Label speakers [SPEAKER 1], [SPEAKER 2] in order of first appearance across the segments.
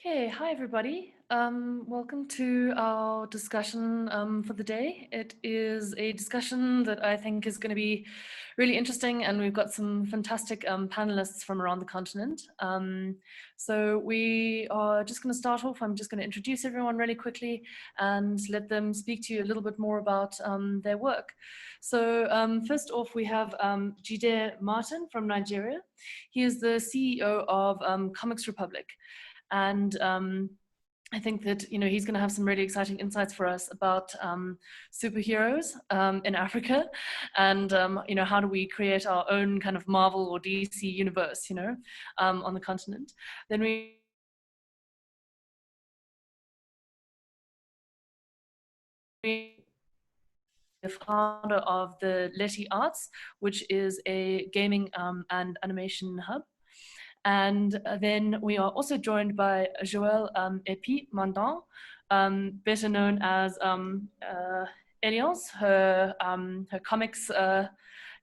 [SPEAKER 1] Okay, hi everybody. Welcome to our discussion for the day. It is a discussion that I think is going to be really interesting, and we've got some fantastic panelists from around the continent. So we are just going to start off. I'm just going to introduce everyone really quickly and let them speak to you a little bit more about their work. So first off, we have Jide Martin from Nigeria. He is the CEO of Comics Republic. And I think that he's going to have some really exciting insights for us about superheroes in Africa, and how do we create our own kind of Marvel or DC universe, on the continent. Then we the founder of the Leti Arts, which is a gaming and animation hub. And then we are also joined by Joëlle Épée Mandengue, better known as Alias, her comics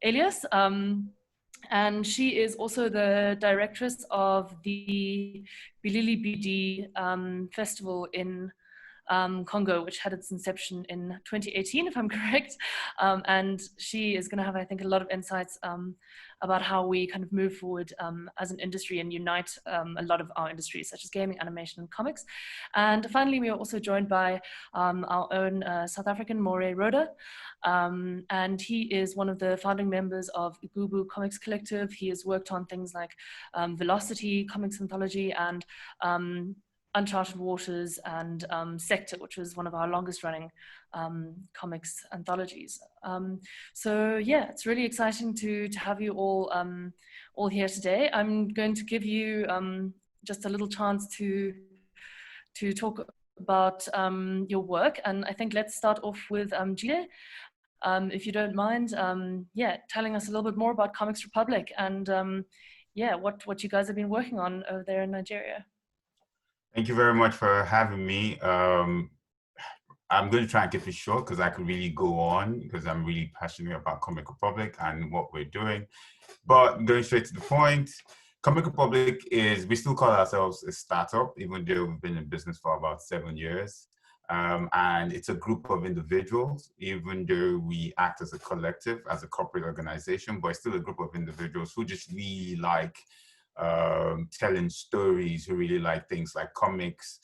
[SPEAKER 1] alias. And she is also the directress of the Bilili BD Festival in Congo, which had its inception in 2018, if I'm correct. And she is going to have, I think, a lot of insights about how we kind of move forward as an industry and unite a lot of our industries, such as gaming, animation, and comics. And finally, we are also joined by our own South African Moray Roda. And he is one of the founding members of Gubu Comics Collective. He has worked on things like Velocity, Comics Anthology, and Uncharted Waters, and Sector, which was one of our longest running comics anthologies. So yeah, it's really exciting to have you all here today. I'm going to give you just a little chance to talk about your work, and I think let's start off with Jide, if you don't mind, yeah, telling us a little bit more about Comics Republic and yeah, what you guys have been working on over there in Nigeria.
[SPEAKER 2] Thank you very much for having me. I'm going to try and keep it short because I could really go on because I'm really passionate about Comic Republic and what we're doing. But going straight to the point, Comic Republic we still call ourselves a startup, even though we've been in business for about 7 years. And it's a group of individuals, even though we act as a collective, as a corporate organization, but it's still a group of individuals who just really like telling stories, who really like things like comics,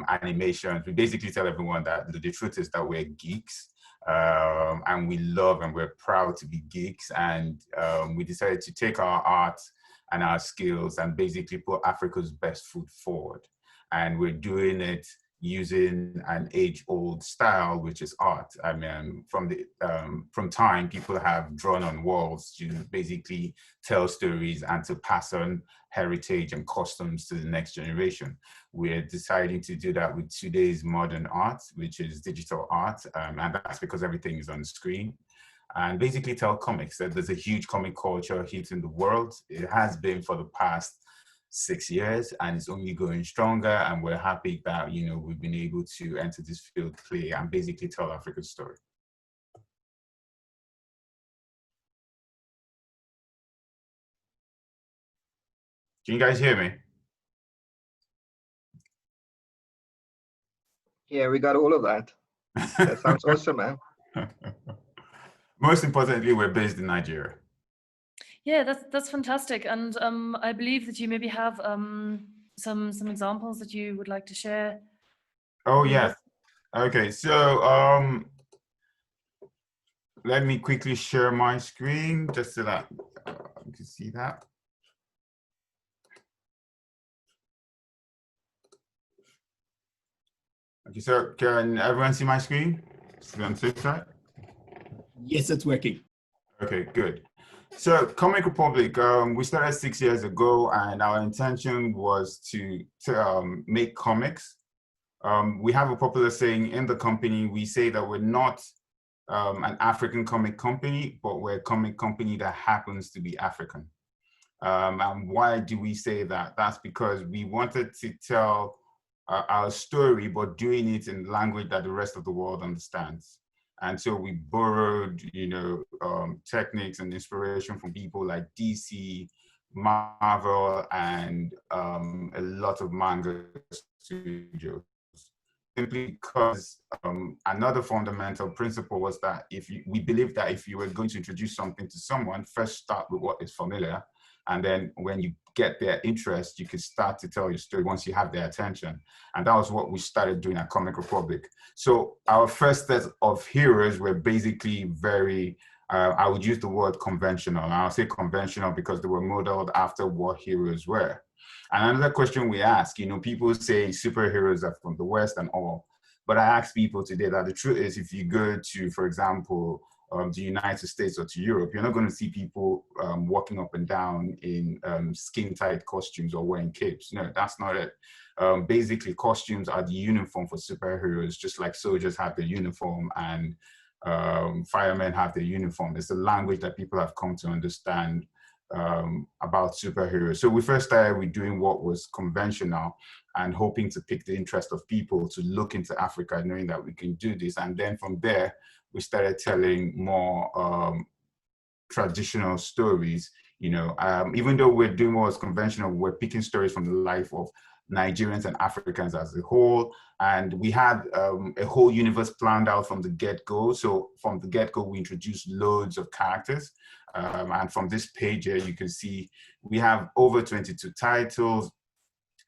[SPEAKER 2] animations. We basically tell everyone that the truth is that we're geeks, and we love and we're proud to be geeks. And we decided to take our art and our skills and basically put Africa's best foot forward. And we're doing it using an age-old style, which is art. I mean, from time, people have drawn on walls to basically tell stories and to pass on heritage and customs to the next generation. We're deciding to do that with today's modern art, which is digital art, and that's because everything is on screen. And basically tell comics. That there's a huge comic culture hitting the world. It has been for the past 6 years, and it's only going stronger, and we're happy that we've been able to enter this field clear and basically tell Africa's story. Can you guys hear me?
[SPEAKER 3] Yeah, we got all of that. That sounds awesome, man.
[SPEAKER 2] Most importantly, we're based in Nigeria.
[SPEAKER 1] Yeah, that's fantastic, and I believe that you maybe have some examples that you would like to share.
[SPEAKER 2] Oh yes. Okay, so let me quickly share my screen just so that you can see that. Okay, so can everyone see my screen? Still on safe side?
[SPEAKER 4] Yes, it's working.
[SPEAKER 2] Okay, good. So Comic Republic, we started 6 years ago, and our intention was to make comics. We have a popular saying in the company. We say that we're not an African comic company, but we're a comic company that happens to be African. And why do we say that? That's because we wanted to tell our story, but doing it in language that the rest of the world understands. And so we borrowed, techniques and inspiration from people like DC, Marvel and a lot of manga studios. Simply because another fundamental principle was that we believe that if you were going to introduce something to someone, first start with what is familiar. And then when you get their interest, you can start to tell your story once you have their attention. And that was what we started doing at Comic Republic. So our first set of heroes were basically very, I would use the word conventional. And I'll say conventional because they were modeled after what heroes were. And another question we ask, you know, people say superheroes are from the West and all, but I ask people today that the truth is, if you go to, for example, the United States or to Europe, you're not going to see people walking up and down in skin-tight costumes or wearing capes. No, that's not it. Basically, costumes are the uniform for superheroes, just like soldiers have their uniform and firemen have their uniform. It's a language that people have come to understand about superheroes. So we first started with doing what was conventional and hoping to pick the interest of people to look into Africa, knowing that we can do this. And then from there, we started telling more traditional stories. You know, even though we're doing what was conventional, we're picking stories from the life of Nigerians and Africans as a whole. And we had a whole universe planned out from the get-go. So from the get-go, we introduced loads of characters. And from this page here, you can see we have over 22 titles.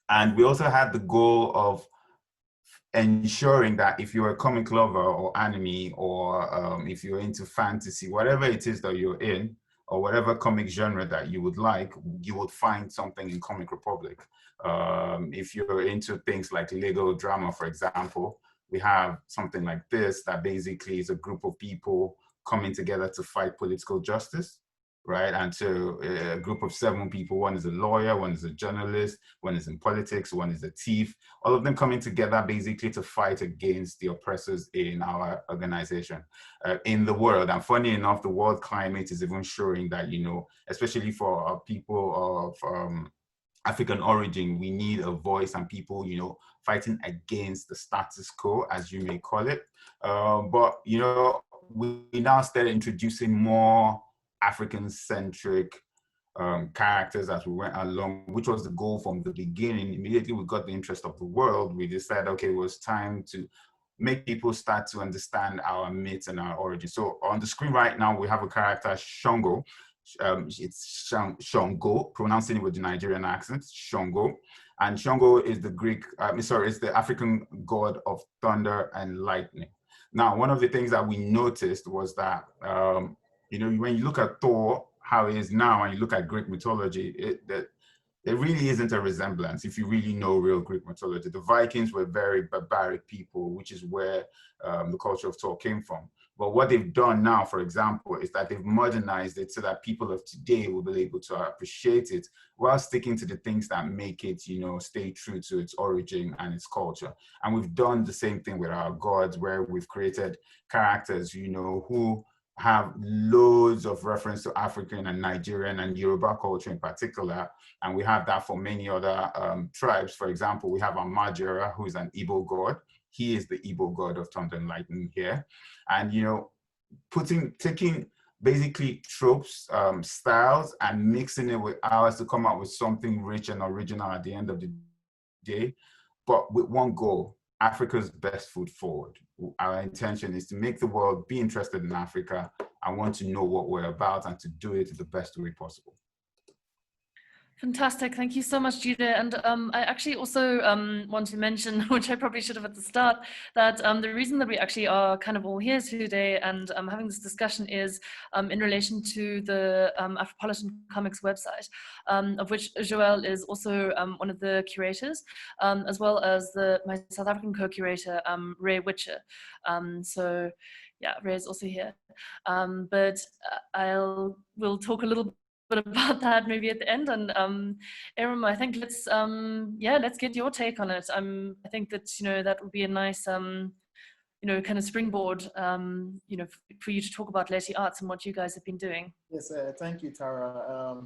[SPEAKER 2] And we also had the goal of ensuring that if you're a comic lover or anime, or if you're into fantasy, whatever it is that you're in, or whatever comic genre that you would like, you would find something in Comic Republic. If you're into things like Lego drama, for example, we have something like this that basically is a group of people coming together to fight political justice, right? And so a group of 7 people, one is a lawyer, one is a journalist, one is in politics, one is a thief, all of them coming together basically to fight against the oppressors in our organization, in the world. And funny enough, the world climate is even showing that, you know, especially for people of African origin, we need a voice and people, you know, fighting against the status quo, as you may call it. But, you know, we now started introducing more African-centric characters as we went along, which was the goal from the beginning. Immediately we got the interest of the world, we decided, okay, it was time to make people start to understand our myths and our origins. So on the screen right now, we have a character, Shango. It's Shango, pronouncing it with the Nigerian accent, Shango. And Shango is the it's the African god of thunder and lightning. Now, one of the things that we noticed was that, you know, when you look at Thor, how he is now, and you look at Greek mythology, there really isn't a resemblance if you really know real Greek mythology. The Vikings were very barbaric people, which is where the culture of Thor came from. But what they've done now, for example, is that they've modernized it so that people of today will be able to appreciate it while sticking to the things that make it, you know, stay true to its origin and its culture. And we've done the same thing with our gods, where we've created characters, you know, who have loads of reference to African and Nigerian and Yoruba culture in particular. And we have that for many other tribes. For example, we have Amajera, who is an Igbo god. He is the Igbo god of thunder and lightning here. And, you know, taking basically tropes, styles, and mixing it with ours to come out with something rich and original at the end of the day, but with one goal: Africa's best foot forward. Our intention is to make the world be interested in Africa and want to know what we're about and to do it the best way possible.
[SPEAKER 1] Fantastic. Thank you so much, Jide. And I actually also want to mention, which I probably should have at the start, that the reason that we actually are kind of all here today and having this discussion is in relation to the Afropolitan Comics website, of which Joëlle is also one of the curators, as well as my South African co-curator, Ray Witcher. So yeah, Ray is also here. But we'll talk a little bit about that maybe at the end. And Eyram, I think let's get your take on it. I think that, you know, that would be a nice you know, kind of springboard, you know, for you to talk about Leti Arts and what you guys have been doing.
[SPEAKER 5] Yes, thank you, Tara.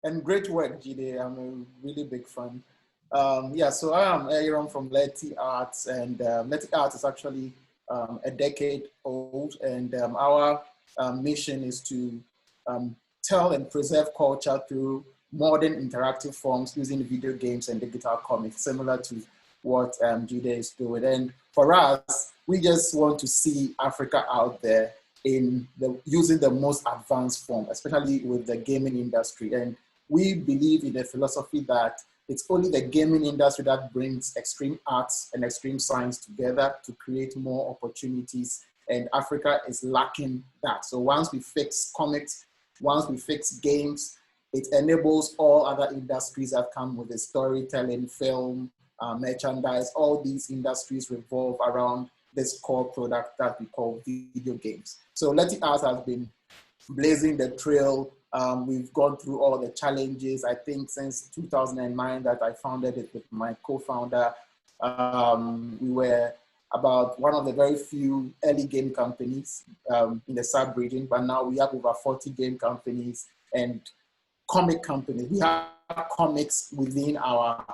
[SPEAKER 5] And great work, Jide. I'm a really big fan. Yeah, so I am Eyram from Leti Arts, and Leti Arts is actually a decade old, and our mission is to tell and preserve culture through modern interactive forms using video games and digital comics, similar to what Jide is doing. And for us, we just want to see Africa out there in using the most advanced form, especially with the gaming industry. And we believe in the philosophy that it's only the gaming industry that brings extreme arts and extreme science together to create more opportunities. And Africa is lacking that. So once we fix comics, once we fix games, it enables all other industries that come with the storytelling, film, merchandise. All these industries revolve around this core product that we call video games. So Leti Arts has been blazing the trail. We've gone through all the challenges, I think since 2009 that I founded it with my co-founder. We were about one of the very few early game companies in the sub-region, but now we have over 40 game companies and comic companies. We have comics within our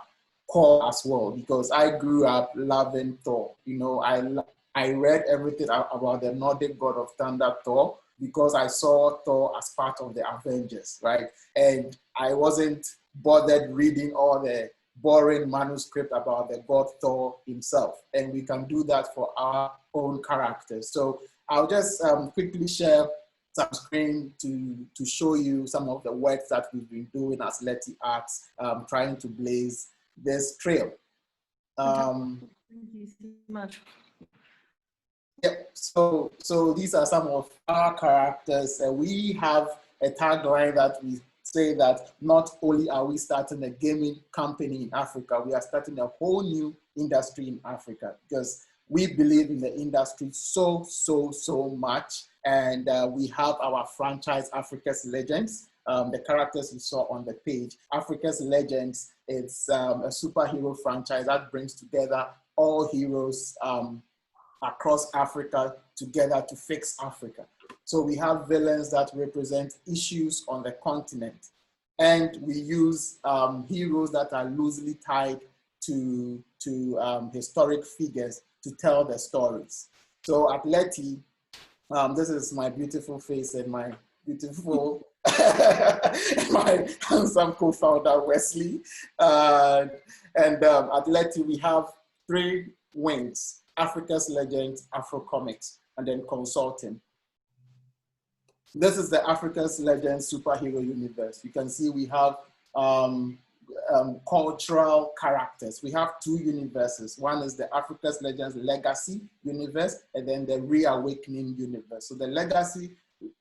[SPEAKER 5] core as well, because I grew up loving Thor. You know, I read everything about the Nordic god of thunder, Thor, because I saw Thor as part of the Avengers, right? And I wasn't bothered reading all the boring manuscript about the god Thor himself. And we can do that for our own characters. So I'll just quickly share some screen to show you some of the work that we've been doing as Leti Arts, trying to blaze this trail.
[SPEAKER 1] Thank you so much.
[SPEAKER 5] Yep. So these are some of our characters. We have a tagline that we say that not only are we starting a gaming company in Africa, we are starting a whole new industry in Africa, because we believe in the industry so much. And we have our franchise, Africa's Legends. The characters you saw on the page. Africa's Legends, it's a superhero franchise that brings together all heroes across Africa together to fix Africa. So we have villains that represent issues on the continent. And we use heroes that are loosely tied to historic figures to tell the stories. So at Leti, this is my beautiful face and my beautiful, my handsome co-founder, Wesley. And at Leti, we have 3 wings: Africa's Legends, Afro Comics, and then consulting. This is the Africa's Legends superhero universe. You can see we have cultural characters. We have 2 universes. One is the Africa's Legends Legacy universe, and then the Reawakening universe. So the Legacy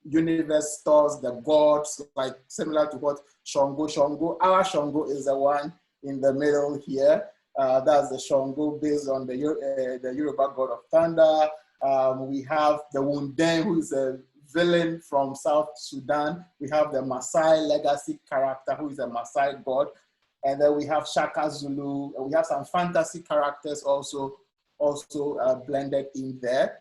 [SPEAKER 5] universe stores the gods, like similar to what Shango. Our Shango is the one in the middle here. That's the Shango based on the Yoruba god of thunder. We have the Wunden, who is a villain from South Sudan. We have the Maasai legacy character, who is a Maasai god. And then we have Shaka Zulu. And we have some fantasy characters also blended in there.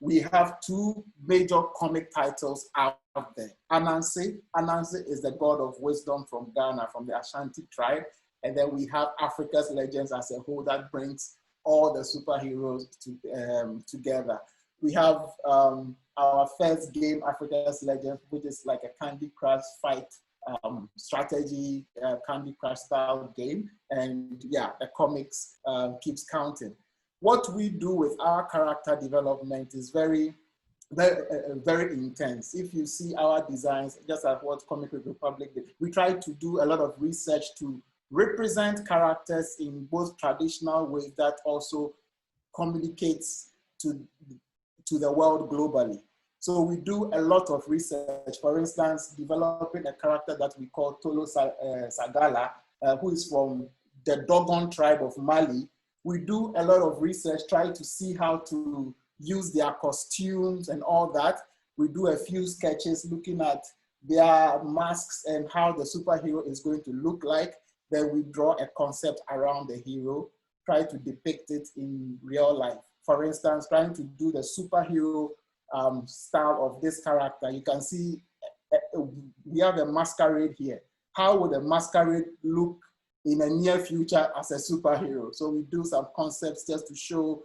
[SPEAKER 5] We have 2 major comic titles out there. Anansi is the god of wisdom from Ghana, from the Ashanti tribe. And then we have Africa's Legends as a whole that brings all the superheroes together. We have our first game, Africa's Legends, which is like a Candy Crush fight strategy, Candy Crush style game. And yeah, the comics keeps counting. What we do with our character development is very intense. If you see our designs, just like what Comic Republic did, we try to do a lot of research to represent characters in both traditional ways that also communicates to the world globally. So we do a lot of research. For instance, developing a character that we call Tolo Sagala, who is from the Dogon tribe of Mali. We do a lot of research, try to see how to use their costumes and all that. We do a few sketches looking at their masks and how the superhero is going to look like. Then we draw a concept around the hero, try to depict it in real life. For instance, trying to do the superhero style of this character. You can see we have a masquerade here. How would a masquerade look in a near future as a superhero? So we do some concepts just to show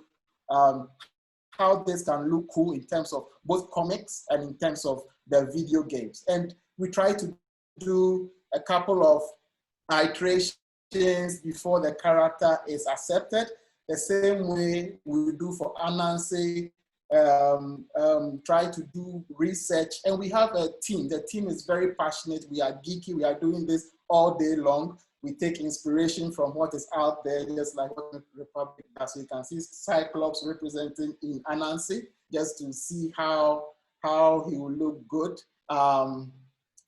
[SPEAKER 5] how this can look cool in terms of both comics and in terms of the video games. And we try to do a couple of iterations before the character is accepted. The same way we do for Anansi, try to do research, and we have a team. The team is very passionate. We are geeky. We are doing this all day long. We take inspiration from what is out there, just like what the Republic does. So you can see Cyclops representing in Anansi, just to see how he will look good.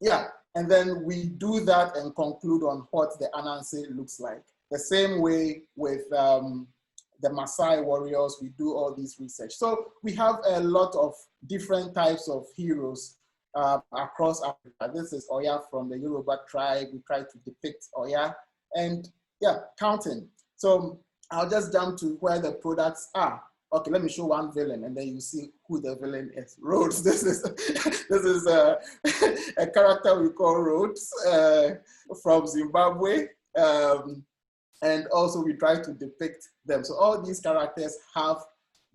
[SPEAKER 5] Yeah, and then we do that and conclude on what the Anansi looks like. The same way with the Maasai warriors, we do all this research. So we have a lot of different types of heroes across Africa. This is Oya from the Yoruba tribe. We try to depict Oya, and yeah, counting. So I'll just jump to where the products are. Okay, let me show one villain, and then you see who the villain is. Rhodes. This is a character we call Rhodes from Zimbabwe, and also we try to depict them. So all these characters have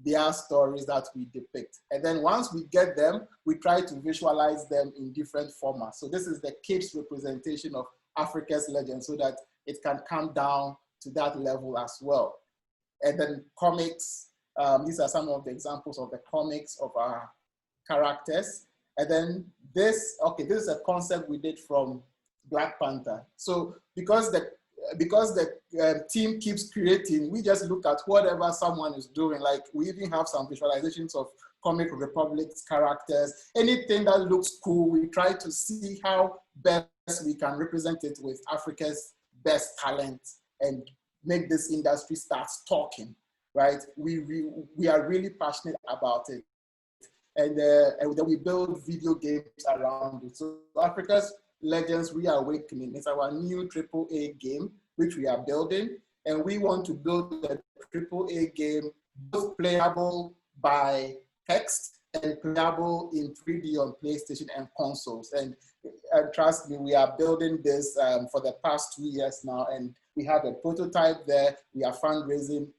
[SPEAKER 5] their stories that we depict, and then once we get them, we try to visualize them in different formats. So this is the kids' representation of Africa's legends, so that it can come down to that level as well. And then comics. These are some of the examples of the comics of our characters. And then this is a concept we did from Black Panther. So because the team keeps creating, we just look at whatever someone is doing. Like we even have some visualizations of Comic Republic's characters. Anything that looks cool, we try to see how best we can represent it with Africa's best talent and make this industry start talking. Right, we are really passionate about it, and then we build video games around it. So Africa's Legends Reawakening is our new AAA game, which we are building, and we want to build a AAA game both playable by text and playable in 3D on PlayStation and consoles. And trust me, we are building this for the past 2 years now, and we have a prototype there. We are fundraising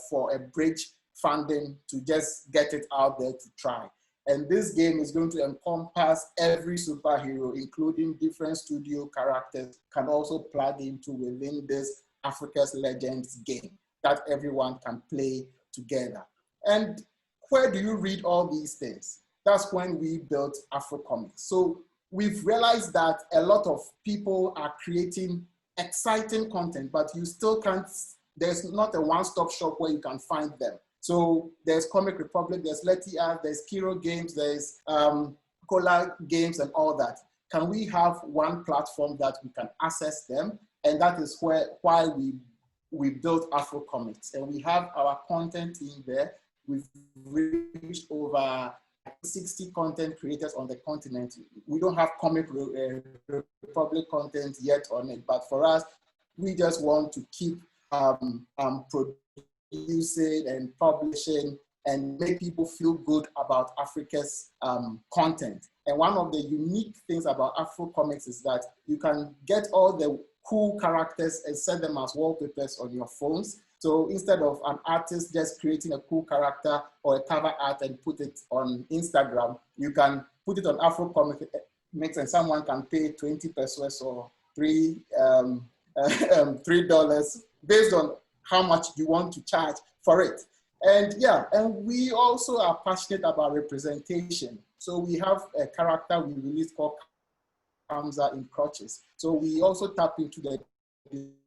[SPEAKER 5] for a bridge funding to just get it out there to try. And this game is going to encompass every superhero, including different studio characters, can also plug into within this Africa's Legends game that everyone can play together. And where do you read all these things? That's when we built Afrocomics. So we've realized that a lot of people are creating exciting content, but you still can't, there's not a one-stop shop where you can find them. So there's Comic Republic, there's Leti Arts, there's Kiro Games, there's Cola Games and all that. Can we have one platform that we can access them? And that is why we built Afrocomics. And we have our content in there. We've reached over 60 content creators on the continent. We don't have Comic Republic content yet on it, but for us, we just want to keep producing and publishing and make people feel good about Africa's content. And one of the unique things about Afrocomics is that you can get all the cool characters and set them as wallpapers on your phones. So instead of an artist just creating a cool character or a cover art and put it on Instagram, you can put it on Afrocomics and someone can pay 20 pesos or $3 based on how much you want to charge for it. And yeah, and we also are passionate about representation. So we have a character we released called Kamza in Crutches. So we also tap into the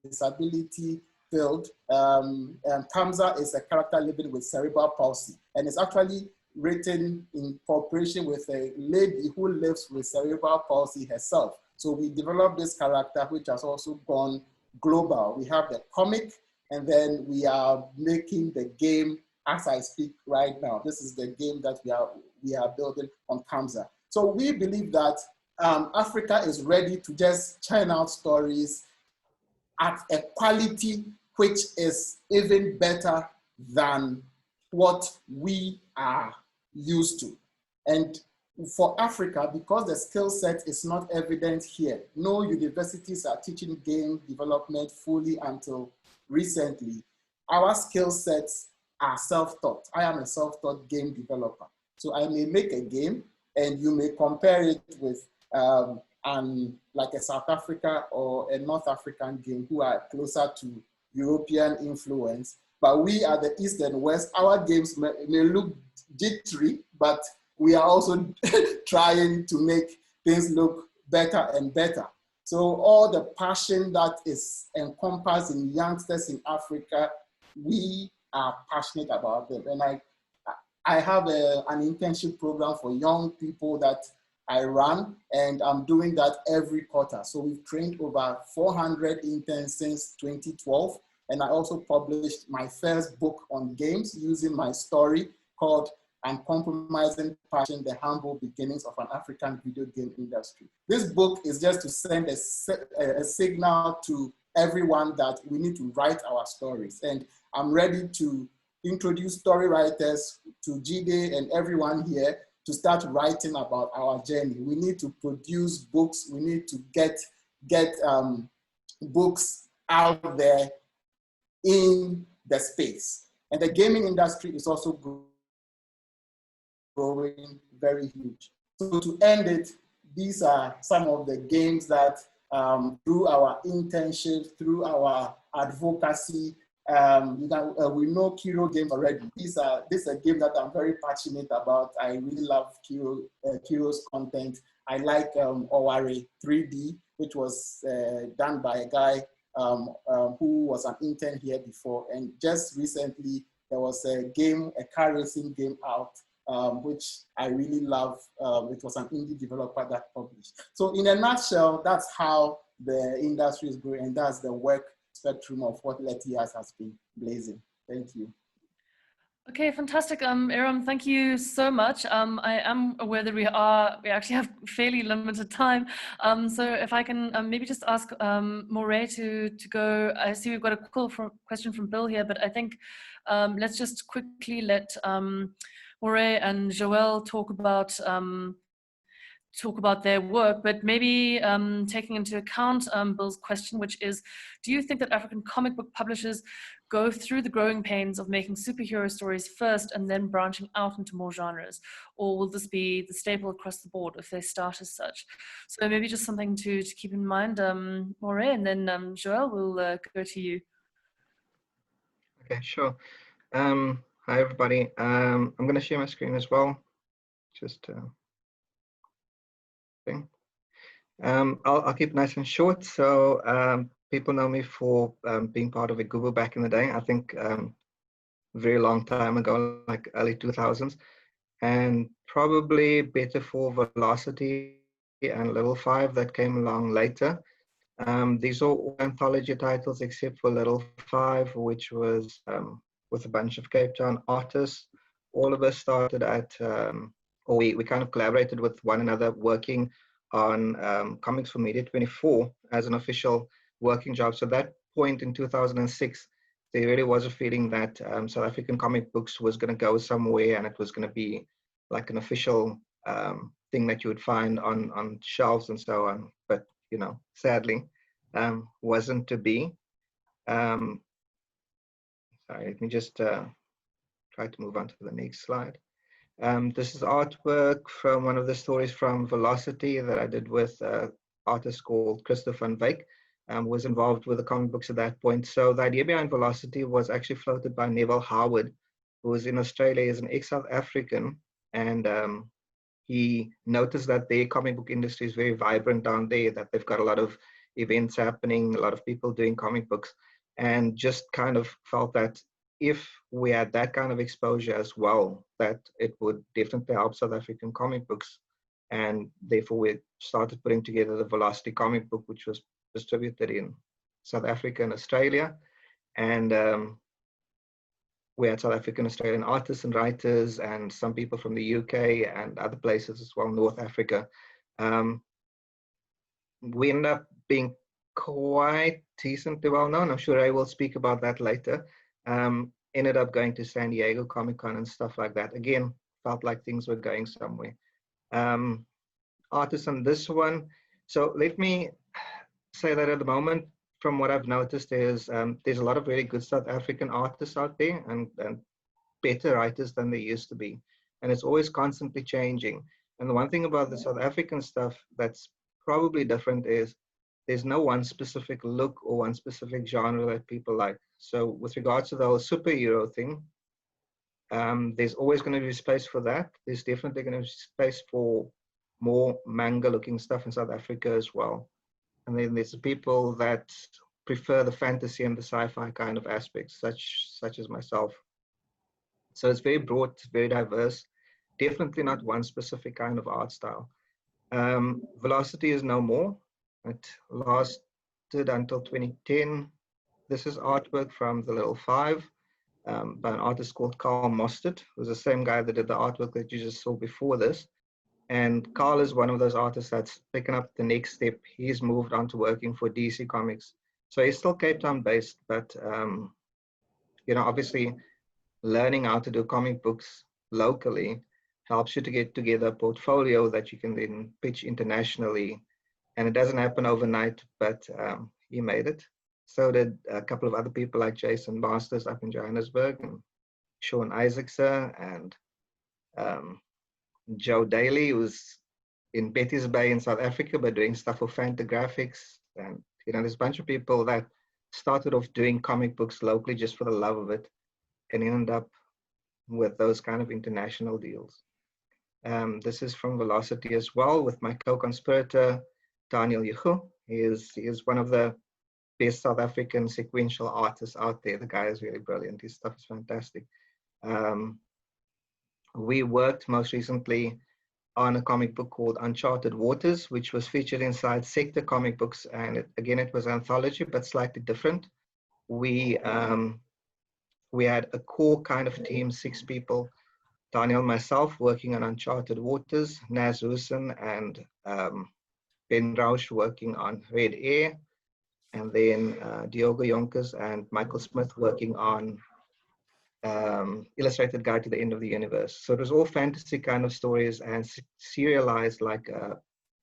[SPEAKER 5] disability field. Kamza is a character living with cerebral palsy, and it's actually written in cooperation with a lady who lives with cerebral palsy herself. So we developed this character, which has also gone global. We have the comic, and then we are making the game as I speak right now. This is the game that we are building on Kamza. So we believe that Africa is ready to just churn out stories at a quality which is even better than what we are used to. And for Africa, because the skill set is not evident here, no universities are teaching game development fully until recently. Our skill sets are self-taught. I am a self-taught game developer. So I may make a game and you may compare it with like a South Africa or a North African game who are closer to European influence. But we at the East and West, our games may look jittery, but we are also trying to make things look better and better. So all the passion that is encompassed in youngsters in Africa, we are passionate about them. And I have an internship program for young people that I run, and I'm doing that every quarter. So we've trained over 400 interns since 2012. And I also published my first book on games using my story called Uncompromising Passion, The Humble Beginnings of an African Video Game Industry. This book is just to send a signal to everyone that we need to write our stories. And I'm ready to introduce story writers to Jide and everyone here to start writing about our journey. We need to produce books. We need to get books out there in the space. And the gaming industry is also growing very huge. So to end it, these are some of the games that through our internships, through our advocacy, we know Kiro games already. This is a game that I'm very passionate about. I really love Kiro's content. I like Oware 3D, which was done by a guy who was an intern here before. And just recently, there was a car racing game out, which I really love. It was an indie developer that published. So in a nutshell, that's how the industry is growing, and that's the work spectrum of what Leti Arts has been blazing. Thank you.
[SPEAKER 1] Okay, fantastic. Eyram, thank you so much. I am aware that we actually have fairly limited time. So if I can maybe just ask Moray to go. I see we've got a question from Bill here, but I think let's just quickly let Moray and Joëlle talk about their work, but maybe taking into account Bill's question, which is, do you think that African comic book publishers go through the growing pains of making superhero stories first and then branching out into more genres? Or will this be the staple across the board if they start as such? So maybe just something to keep in mind, Moray, and then Joëlle, will go to you.
[SPEAKER 6] Okay, sure. Hi, everybody. I'm going to share my screen as well. Just thing. I'll keep it nice and short. So people know me for being part of Igubu back in the day. I think very long time ago, like early 2000s, and probably better for Velocity and Level 5 that came along later. These are all anthology titles except for Level 5, which was with a bunch of Cape Town artists. All of us started at, or we kind of collaborated with one another, working on Comics for Media 24 as an official working job. So that point in 2006, there really was a feeling that South African comic books was going to go somewhere, and it was going to be like an official thing that you would find on shelves and so on. But, you know, sadly, wasn't to be. Sorry, let me just try to move on to the next slide. This is artwork from one of the stories from Velocity that I did with an artist called Christopher van Wyk, was involved with the comic books at that point. So the idea behind Velocity was actually floated by Neville Howard, who was in Australia as an ex-South African, and he noticed that their comic book industry is very vibrant down there, that they've got a lot of events happening, a lot of people doing comic books, and just kind of felt that if we had that kind of exposure as well, that it would definitely help South African comic books. And therefore we started putting together the Velocity comic book, which was distributed in South Africa and Australia. And we had South African, Australian artists and writers, and some people from the UK and other places as well, North Africa. We ended up being quite decently well known. I'm sure I will speak about that later. Ended up going to San Diego Comic-Con and stuff like that. Again, felt like things were going somewhere. Artists on this one. So let me say that at the moment, from what I've noticed, there's a lot of really good South African artists out there, and better writers than there used to be. And it's always constantly changing. And the one thing about the South African stuff that's probably different is there's no one specific look or one specific genre that people like. So with regards to the whole superhero thing, there's always going to be space for that. There's definitely going to be space for more manga-looking stuff in South Africa as well. And then there's the people that prefer the fantasy and the sci-fi kind of aspects, such as myself. So it's very broad, very diverse. Definitely not one specific kind of art style. Velocity is no more. It lasted until 2010. This is artwork from The Little Five by an artist called Carl Mostert, who's the same guy that did the artwork that you just saw before this. And Carl is one of those artists that's picking up the next step. He's moved on to working for DC Comics. So he's still Cape Town based, but you know, obviously learning how to do comic books locally helps you to get together a portfolio that you can then pitch internationally. And it doesn't happen overnight, but he made it. So did a couple of other people like Jason Masters up in Johannesburg, and Sean Isaacson, and Joe Daly, who's in Betty's Bay in South Africa, but doing stuff for Fantagraphics. And you know, there's a bunch of people that started off doing comic books locally just for the love of it, and ended up with those kind of international deals. This is from Velocity as well, with my co-conspirator, Daniel Yuhu. He is one of the best South African sequential artists out there. The guy is really brilliant. His stuff is fantastic. We worked most recently on a comic book called Uncharted Waters, which was featured inside Sector Comic Books. And it was an anthology, but slightly different. We had a core kind of team, 6 people. Daniel, myself, working on Uncharted Waters, Naz Hussein and Ben Rausch working on Red Air, and then Diogo Yonkers and Michael Smith working on Illustrated Guide to the End of the Universe. So it was all fantasy kind of stories and serialized like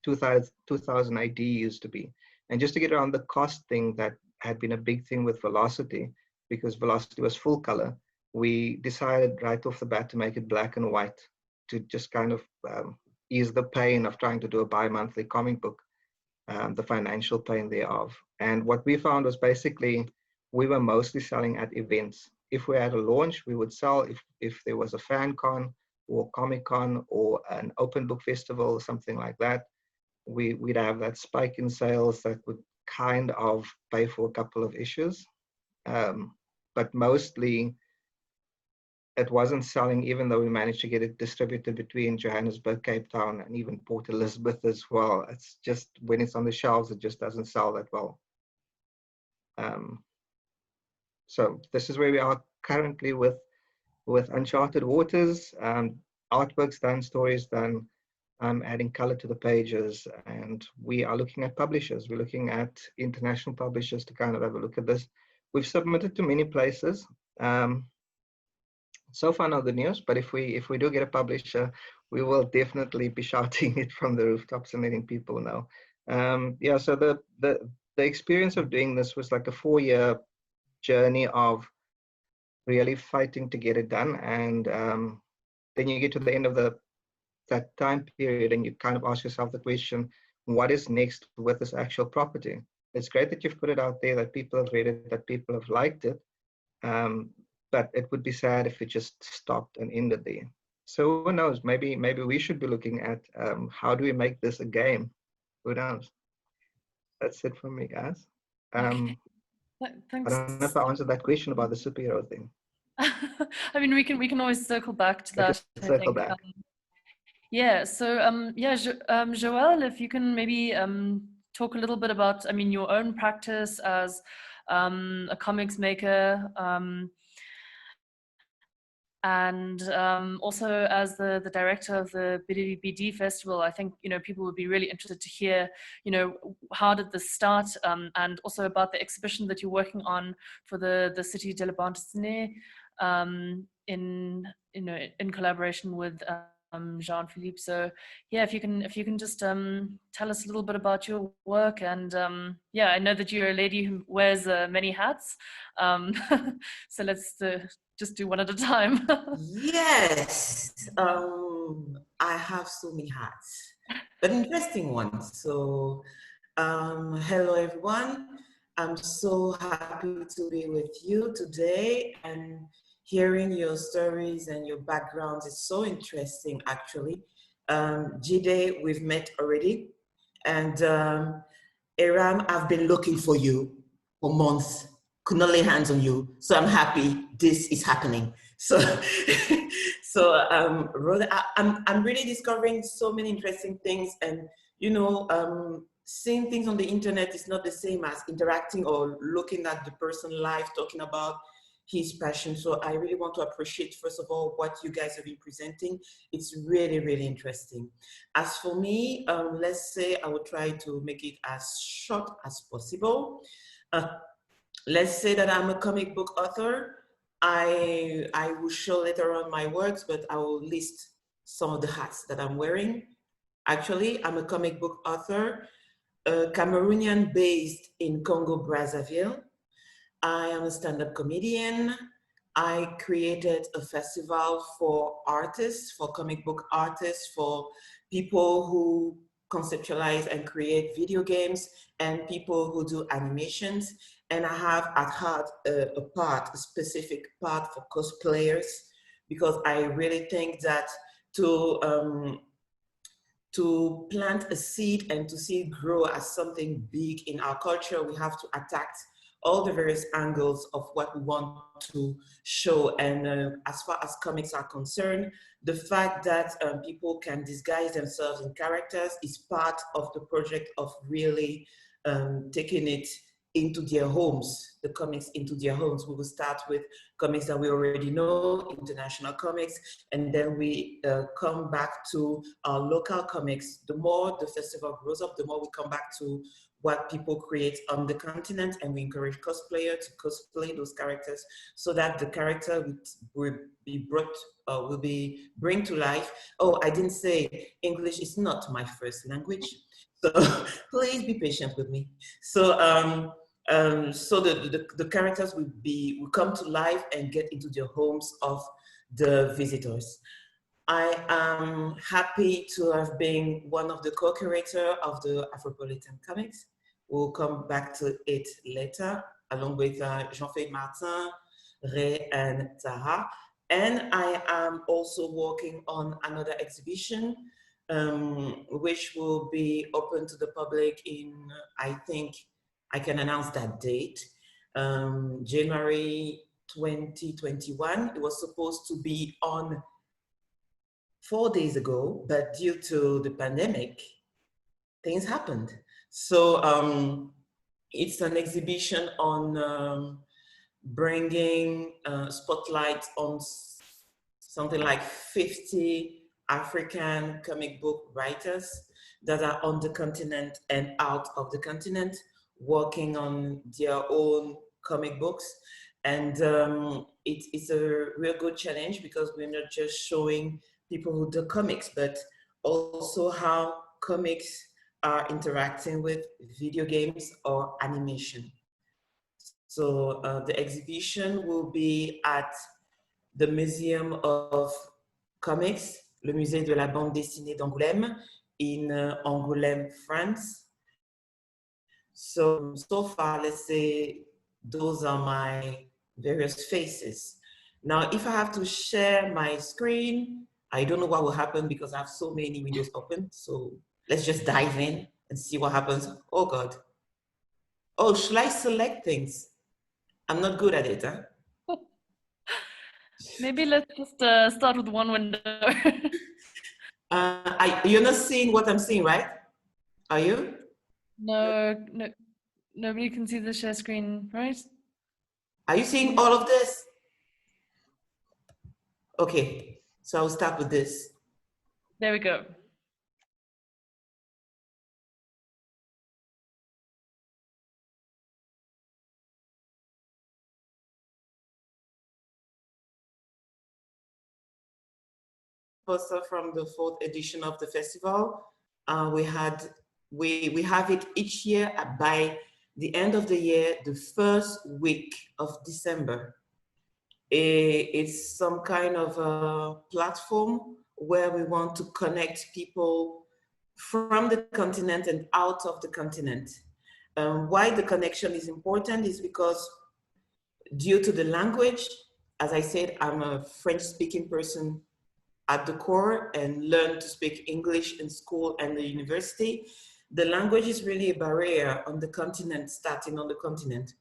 [SPEAKER 6] 2000 AD used to be. And just to get around the cost thing that had been a big thing with Velocity, because Velocity was full color, we decided right off the bat to make it black and white to just kind of ease the pain of trying to do a bi-monthly comic book, the financial pain thereof. And what we found was basically we were mostly selling at events. If we had a launch, we would sell. If there was a fan con or Comic Con or an open book festival or something like that, we'd have that spike in sales that would kind of pay for a couple of issues. But mostly it wasn't selling, even though we managed to get it distributed between Johannesburg, Cape Town, and even Port Elizabeth as well. It's just when it's on the shelves, it just doesn't sell that well. So this is where we are currently with Uncharted Waters. Artwork's done, stories done. I'm adding color to the pages, and we are looking at publishers. We're looking at international publishers to kind of have a look at this. We've submitted to many places. So far, no good news, but if we do get a publisher, we will definitely be shouting it from the rooftops and letting people know. Yeah, so the experience of doing this was like a 4-year journey of really fighting to get it done, and then you get to the end of that time period and you kind of ask yourself the question, what is next with this actual property? It's great that you've put it out there, that people have read it, that people have liked it, but it would be sad if it just stopped and ended there. So who knows, maybe we should be looking at how do we make this a game? Who knows? That's it from me, guys.
[SPEAKER 1] Okay.
[SPEAKER 6] I
[SPEAKER 1] Thanks.
[SPEAKER 6] don't know if I answered that question about the superhero thing.
[SPEAKER 1] I mean, we can always circle back to that.
[SPEAKER 6] Circle back.
[SPEAKER 1] Yeah. So yeah, Joëlle, if you can maybe talk a little bit about, I mean, your own practice as a comics maker, and also as the director of the Bilili BD Festival. I think, you know, people would be really interested to hear, you know, how did this start, and also about the exhibition that you're working on for the City de la Bande Dessinée, in collaboration with Jean-Philippe. So yeah, if you can just tell us a little bit about your work, and yeah, I know that you're a lady who wears many hats, so let's just do one at a time.
[SPEAKER 7] Yes, I have so many hats. but interesting one. So, hello everyone. I'm so happy to be with you today, and hearing your stories and your backgrounds is so interesting, actually. Jide, we've met already, and Eyram, I've been looking for you for months, could not lay hands on you, so I'm happy this is happening. So, Rhoda, I'm really discovering so many interesting things, and you know, seeing things on the internet is not the same as interacting or looking at the person live, talking about his passion. So I really want to appreciate, first of all, what you guys have been presenting. It's really, really interesting. As for me, let's say I will try to make it as short as possible. Let's say that I'm a comic book author. I will show later on my works, but I will list some of the hats that I'm wearing. Actually, I'm a comic book author, Cameroonian based in Congo, Brazzaville. I am a stand-up comedian. I created a festival for artists, for comic book artists, for people who conceptualize and create video games, and people who do animations. And I have at heart a specific part for cosplayers, because I really think that to plant a seed and to see it grow as something big in our culture, we have to attack all the various angles of what we want to show. And as far as comics are concerned, the fact that people can disguise themselves in characters is part of the project of really taking it into their homes, the comics into their homes. We will start with comics that we already know, international comics, and then we come back to our local comics. The more the festival grows up, the more we come back to what people create on the continent, and we encourage cosplayers to cosplay those characters so that the character will be bring to life. Oh, I didn't say English is not my first language, so please be patient with me. So the characters will come to life and get into the homes of the visitors. I am happy to have been one of the co-curators of the Afropolitan Comics. We'll come back to it later, along with Jide Martin, Ray, and Tara. And I am also working on another exhibition, which will be open to the public in, I think, I can announce that date, January 2021. It was supposed to be on 4 days ago, but due to the pandemic, things happened. So it's an exhibition on bringing spotlight on something like 50 African comic book writers that are on the continent and out of the continent, working on their own comic books. And it's a real good challenge, because we're not just showing people who do comics, but also how comics are interacting with video games or animation. So the exhibition will be at the Museum of Comics, le Musée de la Bande Dessinée d'Angoulême, in Angoulême, France. So far, let's say, those are my various faces. Now, if I have to share my screen, I don't know what will happen because I have so many windows open. So let's just dive in and see what happens. Oh God. Oh, should I select things? I'm not good at it, huh?
[SPEAKER 1] Maybe let's just start with one window.
[SPEAKER 7] You're not seeing what I'm seeing, right? Are you?
[SPEAKER 1] No, nobody can see the share screen, right?
[SPEAKER 7] Are you seeing all of this? Okay, so I'll start with this.
[SPEAKER 1] There we go.
[SPEAKER 7] Poster from the 4th edition of the festival. We have it each year by the end of the year, the first week of December. It's some kind of a platform where we want to connect people from the continent and out of the continent. Why the connection is important is because due to the language, as I said, I'm a French-speaking person at the core and learned to speak English in school and the university. The language is really a barrier on the continent, starting on the continent.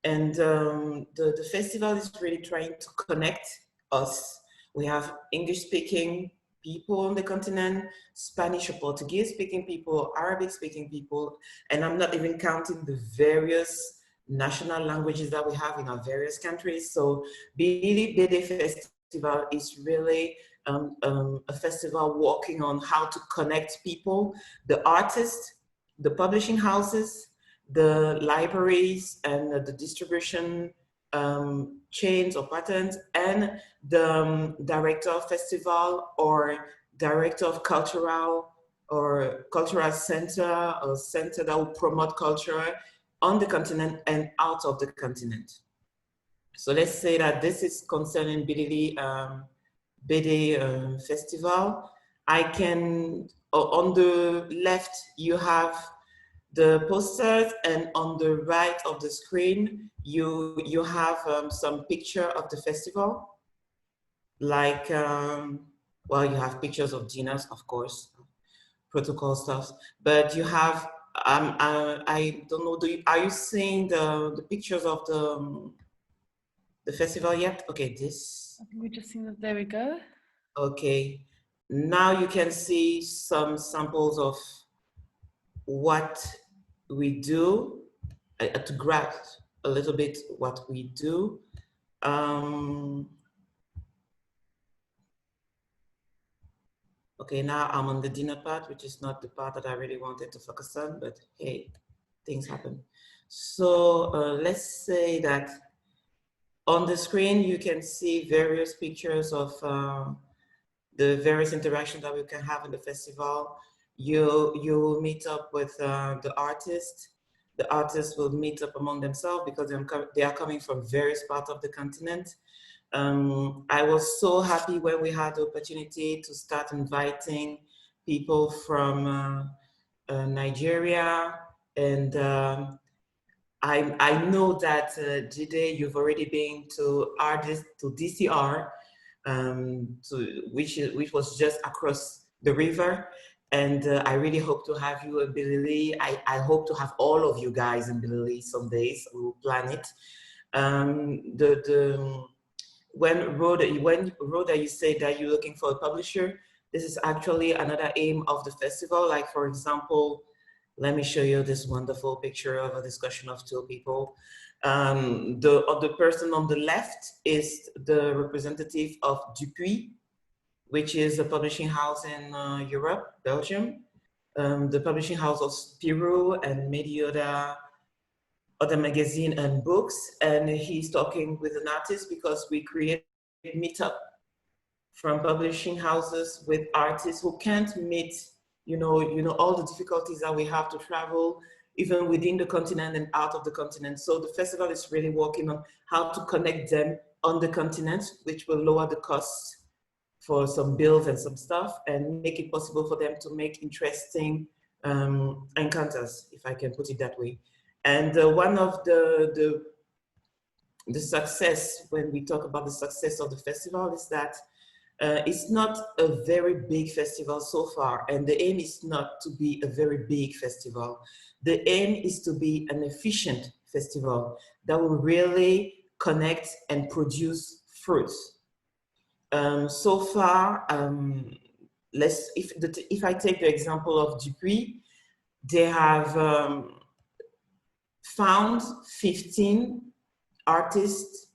[SPEAKER 7] And the festival is really trying to connect us. We have English-speaking people on the continent, Spanish or Portuguese-speaking people, Arabic-speaking people, and I'm not even counting the various national languages that we have in our various countries. So Bilili BD Festival is really a festival working on how to connect people, the artists, the publishing houses, the libraries, and the distribution chains or patterns, and the director of festival or director of cultural or cultural center or center that will promote culture on the continent and out of the continent. So let's say that this is concerning Bilili BD Festival. I can, on the left, you have the posters, and on the right of the screen, you have some picture of the festival. Like, well, you have pictures of dinners, of course, protocol stuff, but you have, I don't know, are you seeing the pictures of the festival yet? Okay, this.
[SPEAKER 1] I think we just seen that. There we go.
[SPEAKER 7] Okay, now you can see some samples of what we do, to grasp a little bit what we do. Okay, now I'm on the dinner part, which is not the part that I really wanted to focus on, but hey, things happen. So let's say that on the screen, you can see various pictures of the various interactions that we can have in the festival. You meet up with the artists. The artists will meet up among themselves because they are coming from various parts of the continent. I was so happy when we had the opportunity to start inviting people from Nigeria, and I know that Jide, you've already been to DCR, which was just across the river. And I really hope to have you in Bilili. I hope to have all of you guys in Bilili some days. We'll plan it. When Rhoda, you say that you're looking for a publisher, this is actually another aim of the festival. Like, for example, let me show you this wonderful picture of a discussion of two people. The person on the left is the representative of Dupuis, which is a publishing house in Europe, Belgium. The publishing house of Spirou and many other magazine and books. And he's talking with an artist because we create a meetup from publishing houses with artists who can't meet, you know, all the difficulties that we have to travel, even within the continent and out of the continent. So the festival is really working on how to connect them on the continent, which will lower the costs for some bills and some stuff, and make it possible for them to make interesting encounters, if I can put it that way. And one of the success, when we talk about the success of the festival, is that it's not a very big festival so far, and the aim is not to be a very big festival. The aim is to be an efficient festival that will really connect and produce fruits. So far, if I take the example of Dupuis, they have found 15 artists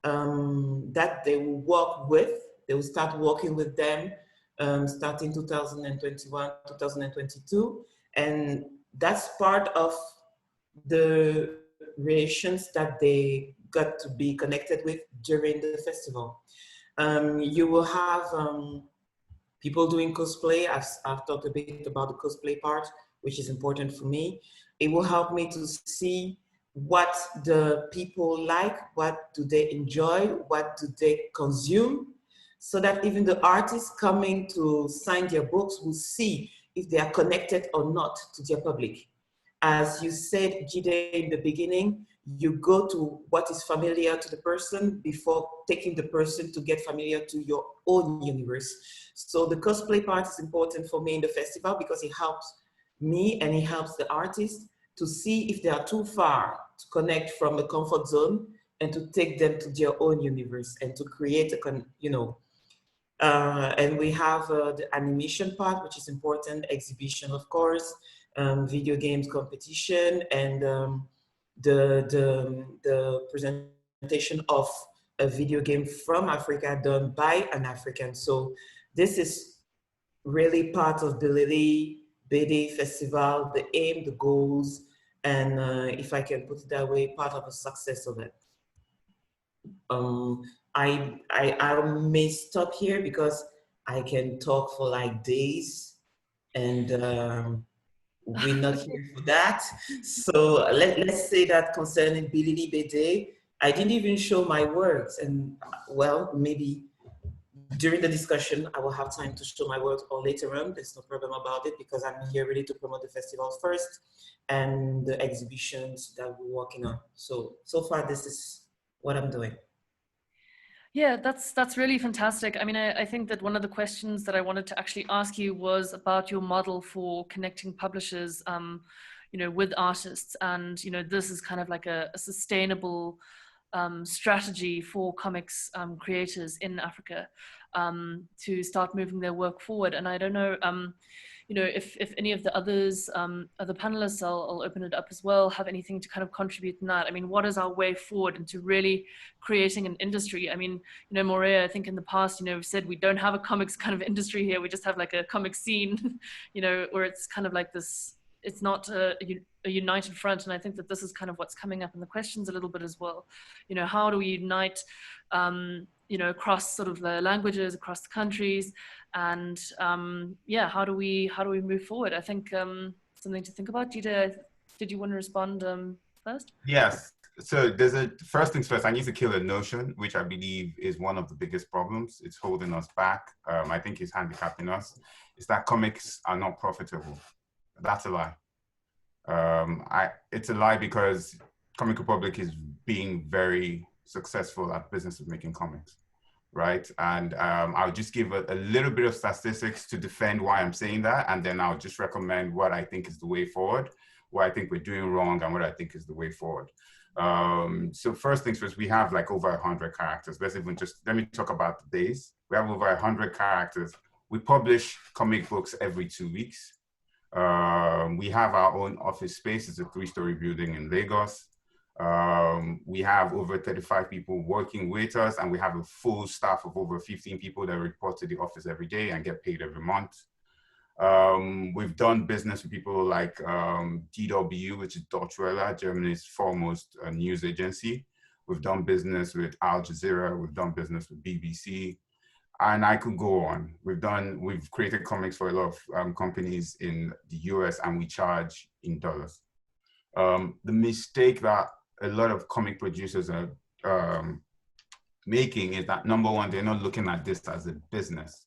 [SPEAKER 7] that they will work with. They will start working with them starting 2021, 2022. And that's part of the relations that they got to be connected with during the festival. You will have people doing cosplay. I've talked a bit about the cosplay part, which is important for me. It will help me to see what the people like, what do they enjoy, what do they consume, so that even the artists coming to sign their books will see if they are connected or not to their public. As you said, Jide, in the beginning, you go to what is familiar to the person before taking the person to get familiar to your own universe. So the cosplay part is important for me in the festival because it helps me and it helps the artist to see if they are too far to connect from a comfort zone and to take them to their own universe and to create a, and we have the animation part, which is important, exhibition, of course, video games competition, and the presentation of a video game from Africa done by an African. So this is really part of the Bilili BD Festival, the aim, the goals, and if I can put it that way, part of the success of it. I may stop here because I can talk for like days, and we're not here for that. So let's say that concerning Bilili BD, I didn't even show my works, and well, maybe during the discussion, I will have time to show my work or later on. There's no problem about it because I'm here really to promote the festival first and the exhibitions that we're working on. So far, this is what I'm doing.
[SPEAKER 1] Yeah, that's really fantastic. I mean, I think that one of the questions that I wanted to actually ask you was about your model for connecting publishers, with artists. And, this is kind of like a sustainable strategy for comics creators in Africa to start moving their work forward. And I don't know, if any of the others, other panelists, I'll open it up as well, have anything to kind of contribute in that. I mean, what is our way forward into really creating an industry? I mean, Morea, I think in the past, we've said we don't have a comics kind of industry here. We just have like a comic scene, where it's kind of like this, it's not a united front. And I think that this is kind of what's coming up in the questions a little bit as well. How do we unite, across sort of the languages, across the countries, and yeah, how do we move forward? I think something to think about. Jide, did you want to respond first?
[SPEAKER 2] Yes. So first things first, I need to kill a notion, which I believe is one of the biggest problems. It's holding us back. I think it's handicapping us. It's that comics are not profitable. That's a lie. It's a lie because Comic Republic is being very successful at business of making comics, right? And I'll just give a little bit of statistics to defend why I'm saying that, and then I'll just recommend what I think is the way forward, what I think we're doing wrong, and what I think is the way forward. So first things first, we have like over 100 characters. Let me talk about the days. We have over 100 characters. We publish comic books every 2 weeks. We have our own office space. It's a 3-story building in Lagos. We have over 35 people working with us, and we have a full staff of over 15 people that report to the office every day and get paid every month. We've done business with people like DW, which is Deutsche Welle, Germany's foremost news agency. We've done business with Al Jazeera. We've done business with BBC. And I could go on. We've created comics for a lot of companies in the US, and we charge in dollars. The mistake that a lot of comic producers are making is that, number one, they're not looking at this as a business,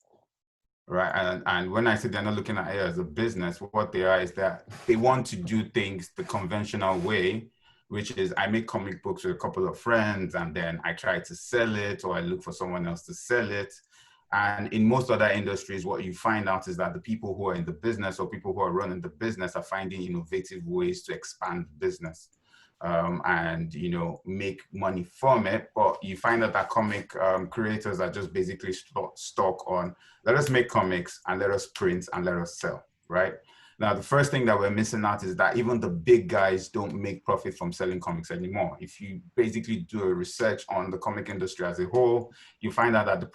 [SPEAKER 2] right? And when I say they're not looking at it as a business, what they are is that they want to do things the conventional way, which is I make comic books with a couple of friends, and then I try to sell it, or I look for someone else to sell it. And in most other industries, what you find out is that the people who are in the business or people who are running the business are finding innovative ways to expand business and, make money from it. But you find out that comic creators are just basically stuck on, let us make comics and let us print and let us sell, right? Now, the first thing that we're missing out is that even the big guys don't make profit from selling comics anymore. If you basically do a research on the comic industry as a whole, you find out that the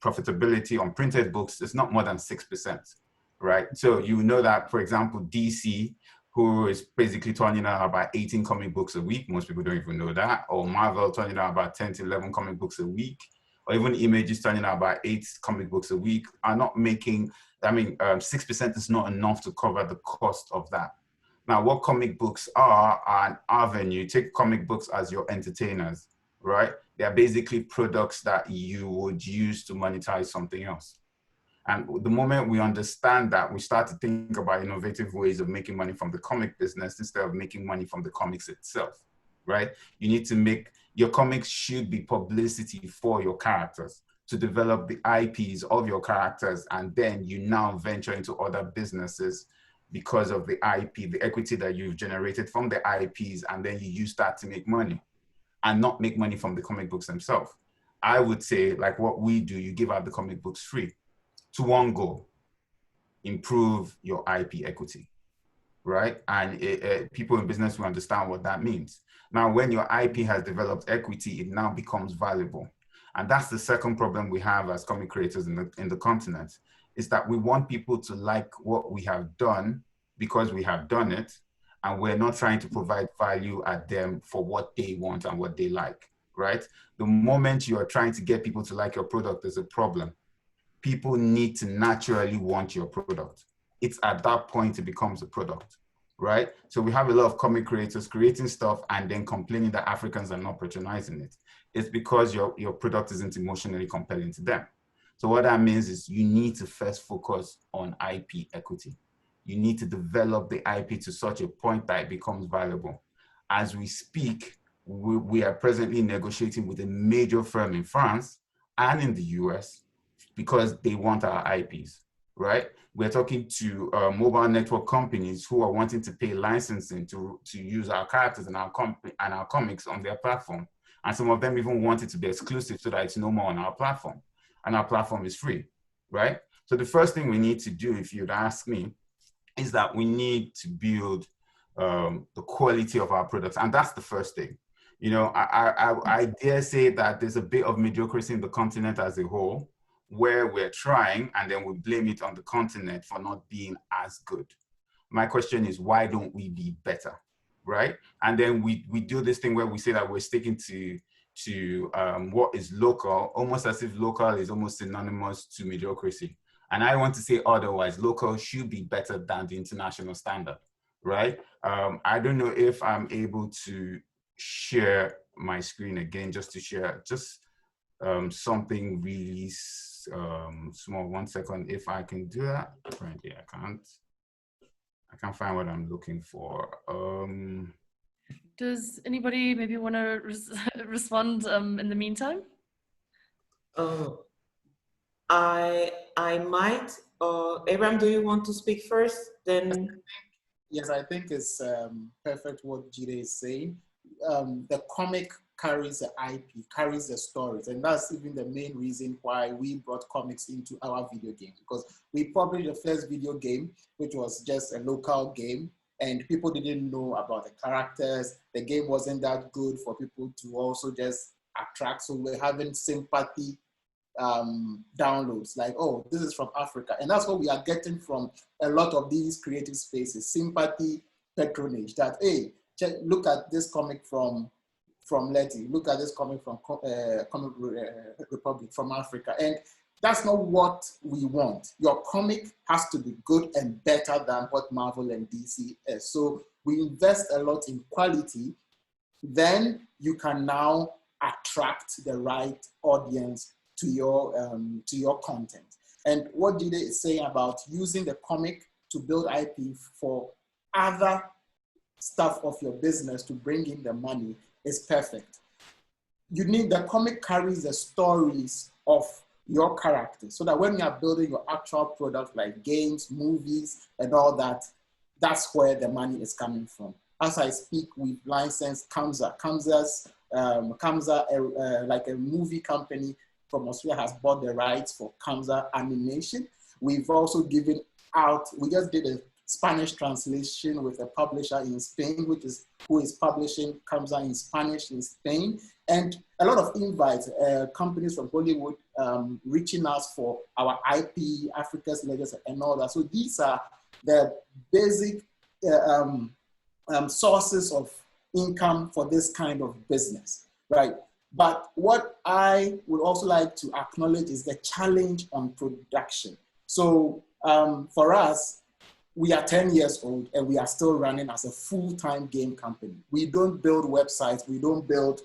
[SPEAKER 2] profitability on printed books is not more than 6%, right? So you know that, for example, DC, who is basically turning out about 18 comic books a week, most people don't even know that, or Marvel turning out about 10 to 11 comic books a week, or even Image is turning out about 8 comic books a week, are not making, 6% is not enough to cover the cost of that. Now, what comic books are an avenue. Take comic books as your entertainers, right? They are basically products that you would use to monetize something else. And the moment we understand that, we start to think about innovative ways of making money from the comic business instead of making money from the comics itself, right? You need to make, your comics should be publicity for your characters, to develop the IPs of your characters, and then you now venture into other businesses because of the IP, the equity that you've generated from the IPs, and then you start to make money and not make money from the comic books themselves. I would say, like what we do, you give out the comic books free to one goal: improve your IP equity, right? And people in business will understand what that means. Now, when your IP has developed equity, it now becomes valuable. And that's the second problem we have as comic creators in the continent, is that we want people to like what we have done because we have done it, and we're not trying to provide value at them for what they want and what they like, right? The moment you are trying to get people to like your product, there's a problem. People need to naturally want your product. It's at that point it becomes a product, right? So we have a lot of comic creators creating stuff and then complaining that Africans are not patronizing it. It's because your product isn't emotionally compelling to them. So what that means is you need to first focus on IP equity. You need to develop the IP to such a point that it becomes valuable. As we speak, we are presently negotiating with a major firm in France and in the US because they want our IPs, right? We're talking to mobile network companies who are wanting to pay licensing to use our characters and our comics on their platform. And some of them even want it to be exclusive so that it's no more on our platform. And our platform is free, right? So the first thing we need to do, if you'd ask me, is that we need to build the quality of our products. And that's the first thing. You know, I dare say that there's a bit of mediocrity in the continent as a whole, where we're trying and then we blame it on the continent for not being as good. My question is, why don't we be better, right? And then we do this thing where we say that we're sticking to what is local, almost as if local is almost synonymous to mediocrity. And I want to say otherwise. Local should be better than the international standard, right? I don't know if I'm able to share my screen again, just to share something really small. 1 second, if I can do that. Apparently I can't find what I'm looking for.
[SPEAKER 1] Does anybody maybe want to respond in the meantime?
[SPEAKER 7] I might. Eyram, do you want to speak first? Then.
[SPEAKER 5] Yes, I think it's perfect what Jide is saying. The comic carries the IP, carries the stories, and that's even the main reason why we brought comics into our video games, because we published the first video game, which was just a local game, and people didn't know about the characters. The game wasn't that good for people to also just attract, so we're having sympathy downloads, like, oh, this is from Africa. And that's what we are getting from a lot of these creative spaces: sympathy, patronage, that, hey, look at this comic from Leti, look at this comic from Comic Republic, from Africa. And that's not what we want. Your comic has to be good and better than what Marvel and DC is. So we invest a lot in quality. Then you can now attract the right audience to your content. And what Jide is saying about using the comic to build IP for other stuff of your business to bring in the money is perfect. You need, the comic carries the stories of your characters, so that when you are building your actual product like games, movies, and all that, that's where the money is coming from. As I speak, we've licensed Kamza. Kamza, like a movie company from Australia, has bought the rights for Kamza animation. We've also given out, we just did a Spanish translation with a publisher in Spain, who is publishing Kamza in Spanish in Spain. And a lot of invites, companies from Hollywood reaching us for our IP, Africa's Legacy, and all that. So these are the basic sources of income for this kind of business, right? But what I would also like to acknowledge is the challenge on production. So for us, we are 10 years old and we are still running as a full-time game company. We don't build websites, we don't build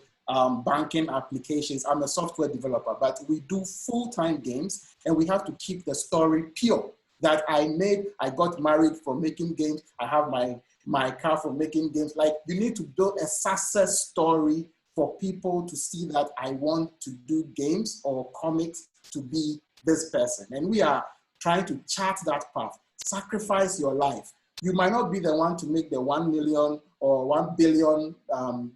[SPEAKER 5] banking applications. I'm a software developer, but we do full-time games, and we have to keep the story pure. That I got married for making games. I have my car for making games. Like, you need to build a success story for people to see that I want to do games or comics to be this person. And we are trying to chart that path. Sacrifice your life. You might not be the one to make the 1 million or $1 billion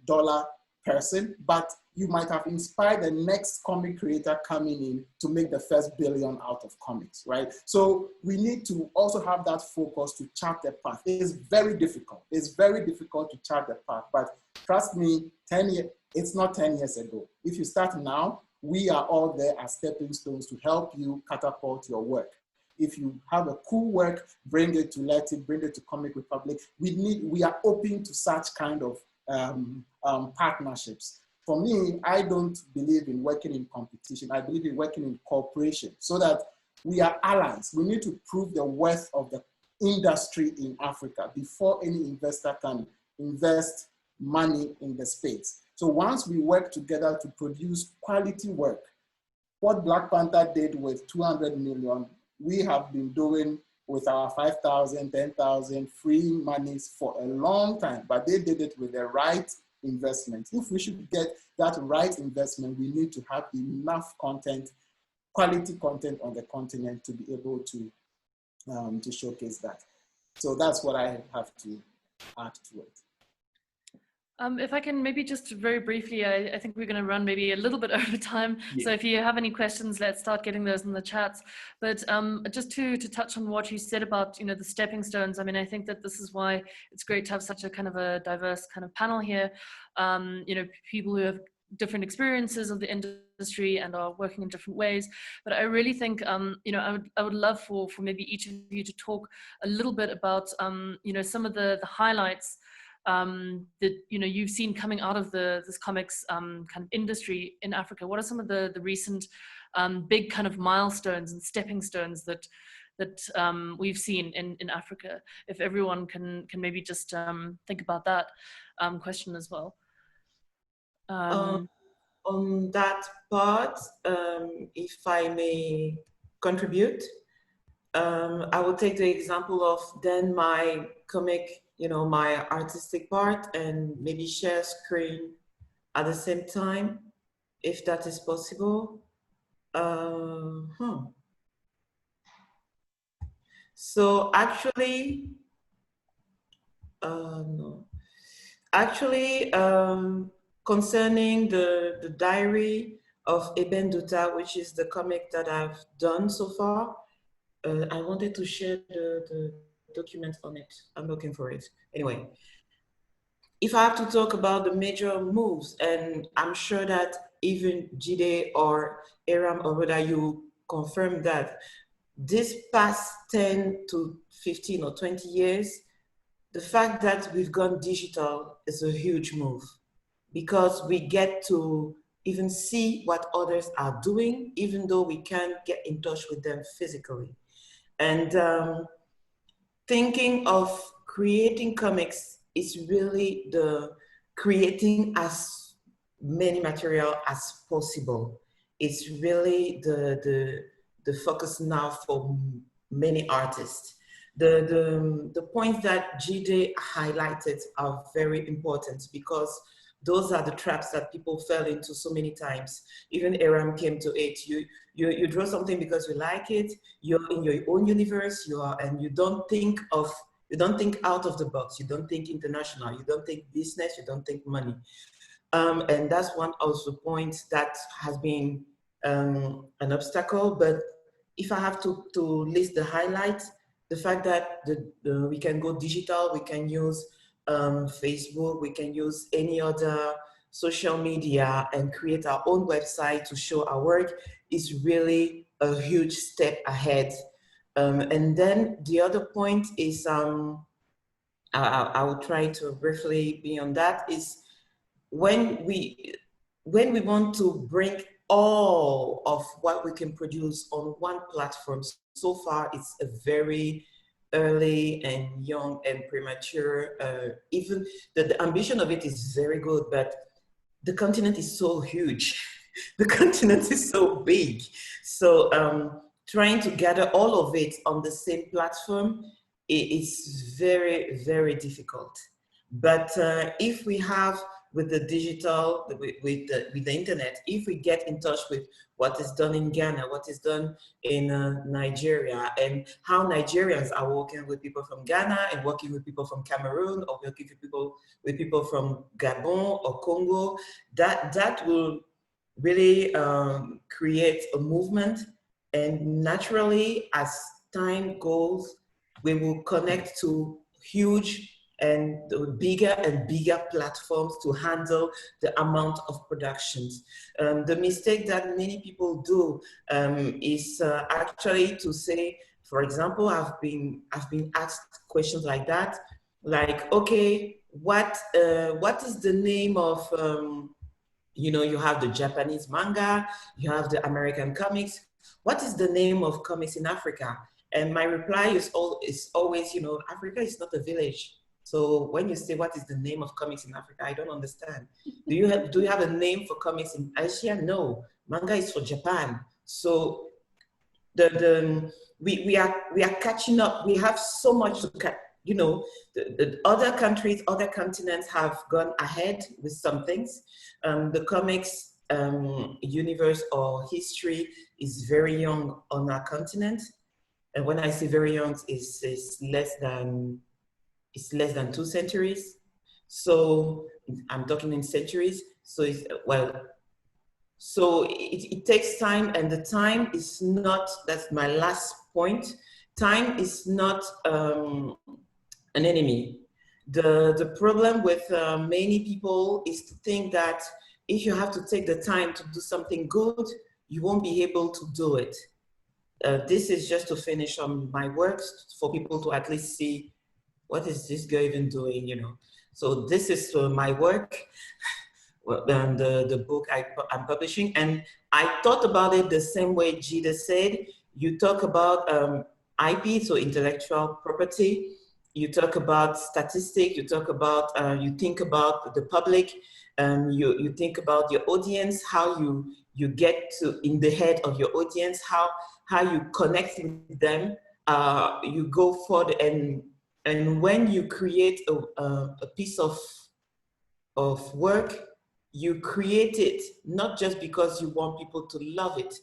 [SPEAKER 5] dollar person, but you might have inspired the next comic creator coming in to make the first billion out of comics, right? So we need to also have that focus to chart the path. It is very difficult. It's very difficult to chart the path, but trust me, 10 years, it's not 10 years ago. If you start now, we are all there as stepping stones to help you catapult your work. If you have a cool work, bring it to Leti, bring it to Comic Republic. We are open to such kind of partnerships. For me, I don't believe in working in competition. I believe in working in cooperation so that we are allies. We need to prove the worth of the industry in Africa before any investor can invest money in the space. So once we work together to produce quality work, what Black Panther did with 200 million, we have been doing with our 5,000, 10,000 free monies for a long time, but they did it with the right investment. If we should get that right investment, we need to have enough content, quality content on the continent to be able to showcase that. So that's what I have to add to it.
[SPEAKER 1] If I can maybe just very briefly, I think we're going to run maybe a little bit over time. Yeah. So if you have any questions, let's start getting those in the chats. But just to touch on what you said about, you know, the stepping stones. I mean, I think that this is why it's great to have such a kind of a diverse kind of panel here. You know, people who have different experiences of the industry and are working in different ways. But I really think, you know, I would love for maybe each of you to talk a little bit about, you know, some of the highlights that, you know, you've seen coming out of this comics kind of industry in Africa. What are some of the recent big kind of milestones and stepping stones that we've seen in Africa? If everyone can maybe just think about that question as well.
[SPEAKER 7] On that part, if I may contribute, I will take the example of then my comic, you know, my artistic part, and maybe share screen at the same time, if that is possible. So actually, no. Actually, concerning the diary of Eben Duta, which is the comic that I've done so far, I wanted to share the document on it. I'm looking for it. Anyway, if I have to talk about the major moves, and I'm sure that even Jide or Eyram or Rhoda, you confirm that this past 10 to 15 or 20 years, the fact that we've gone digital is a huge move, because we get to even see what others are doing, even though we can't get in touch with them physically. And thinking of creating comics is really the creating as many material as possible. It's really the focus now for many artists. The points that Jide highlighted are very important, because those are the traps that people fell into so many times. Even Eyram came to it. You draw something because you like it. You're in your own universe. And you don't think out of the box. You don't think international. You don't think business. You don't think money. And that's one of the points that has been an obstacle. But if I have to list the highlights, the fact that we can go digital, we can use Facebook, we can use any other social media and create our own website to show our work is really a huge step ahead. And then the other point is, I will try to briefly be on that, is when we want to bring all of what we can produce on one platform. So far, it's a very early and young and premature. Even the ambition of it is very good, but the continent is so huge. The continent is so big. So trying to gather all of it on the same platform, it's very, very difficult. But if we have, with the digital, with the internet, if we get in touch with what is done in Ghana, what is done in Nigeria, and how Nigerians are working with people from Ghana and working with people from Cameroon, or working with people from Gabon or Congo, that will really create a movement. And naturally, as time goes, we will connect to huge and bigger platforms to handle the amount of productions. The mistake that many people do is actually to say, for example, I've been asked questions like that, like, okay, what is the name of, you know, you have the Japanese manga, you have the American comics. What is the name of comics in Africa? And my reply is always, you know, Africa is not a village. So when you say, what is the name of comics in Africa? I don't understand. Do you have a name for comics in Asia? No, manga is for Japan. So we are catching up. We have so much to catch. You know, the other countries, other continents have gone ahead with some things. The comics universe or history is very young on our continent. And when I say very young, it's less than 2 centuries. So I'm talking in centuries. So it takes time, and the time is not, that's my last point. Time is not an enemy. The problem with many people is to think that if you have to take the time to do something good, you won't be able to do it. This is just to finish on my works for people to at least see, what is this girl even doing, you know? So this is my work, and the book I'm publishing. And I thought about it the same way Jide said. You talk about IP, so intellectual property. You talk about statistics. You talk about, you think about the public. You think about your audience, how you get to in the head of your audience, how you connect with them. You go forward, and when you create a piece of work, you create it not just because you want people to love it,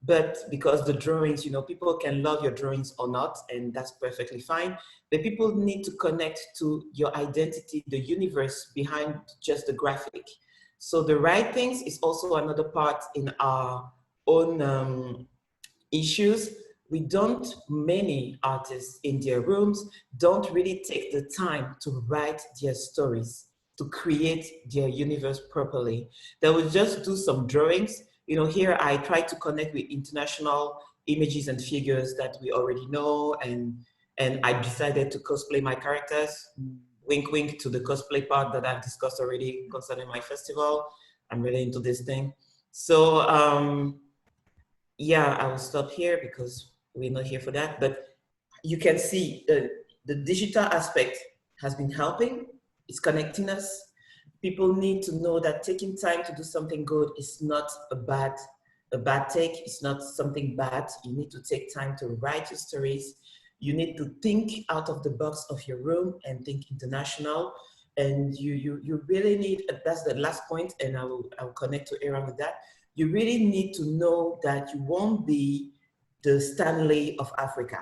[SPEAKER 7] but because the drawings, you know, people can love your drawings or not, and that's perfectly fine. But people need to connect to your identity, the universe behind just the graphic. So the right things is also another part in our own issues. Many artists in their rooms don't really take the time to write their stories, to create their universe properly. They will just do some drawings. You know, here I try to connect with international images and figures that we already know, and I decided to cosplay my characters. Wink, wink to the cosplay part that I've discussed already concerning my festival. I'm really into this thing. So yeah, I will stop here because we're not here for that. But you can see the digital aspect has been helping. It's connecting us. People need to know that taking time to do something good is not a bad take. It's not something bad. You need to take time to write your stories. You need to think out of the box of your room and think international. And you really need, that's the last point, and I'll connect to Eyram with that. You really need to know that you won't be the Stanley of Africa.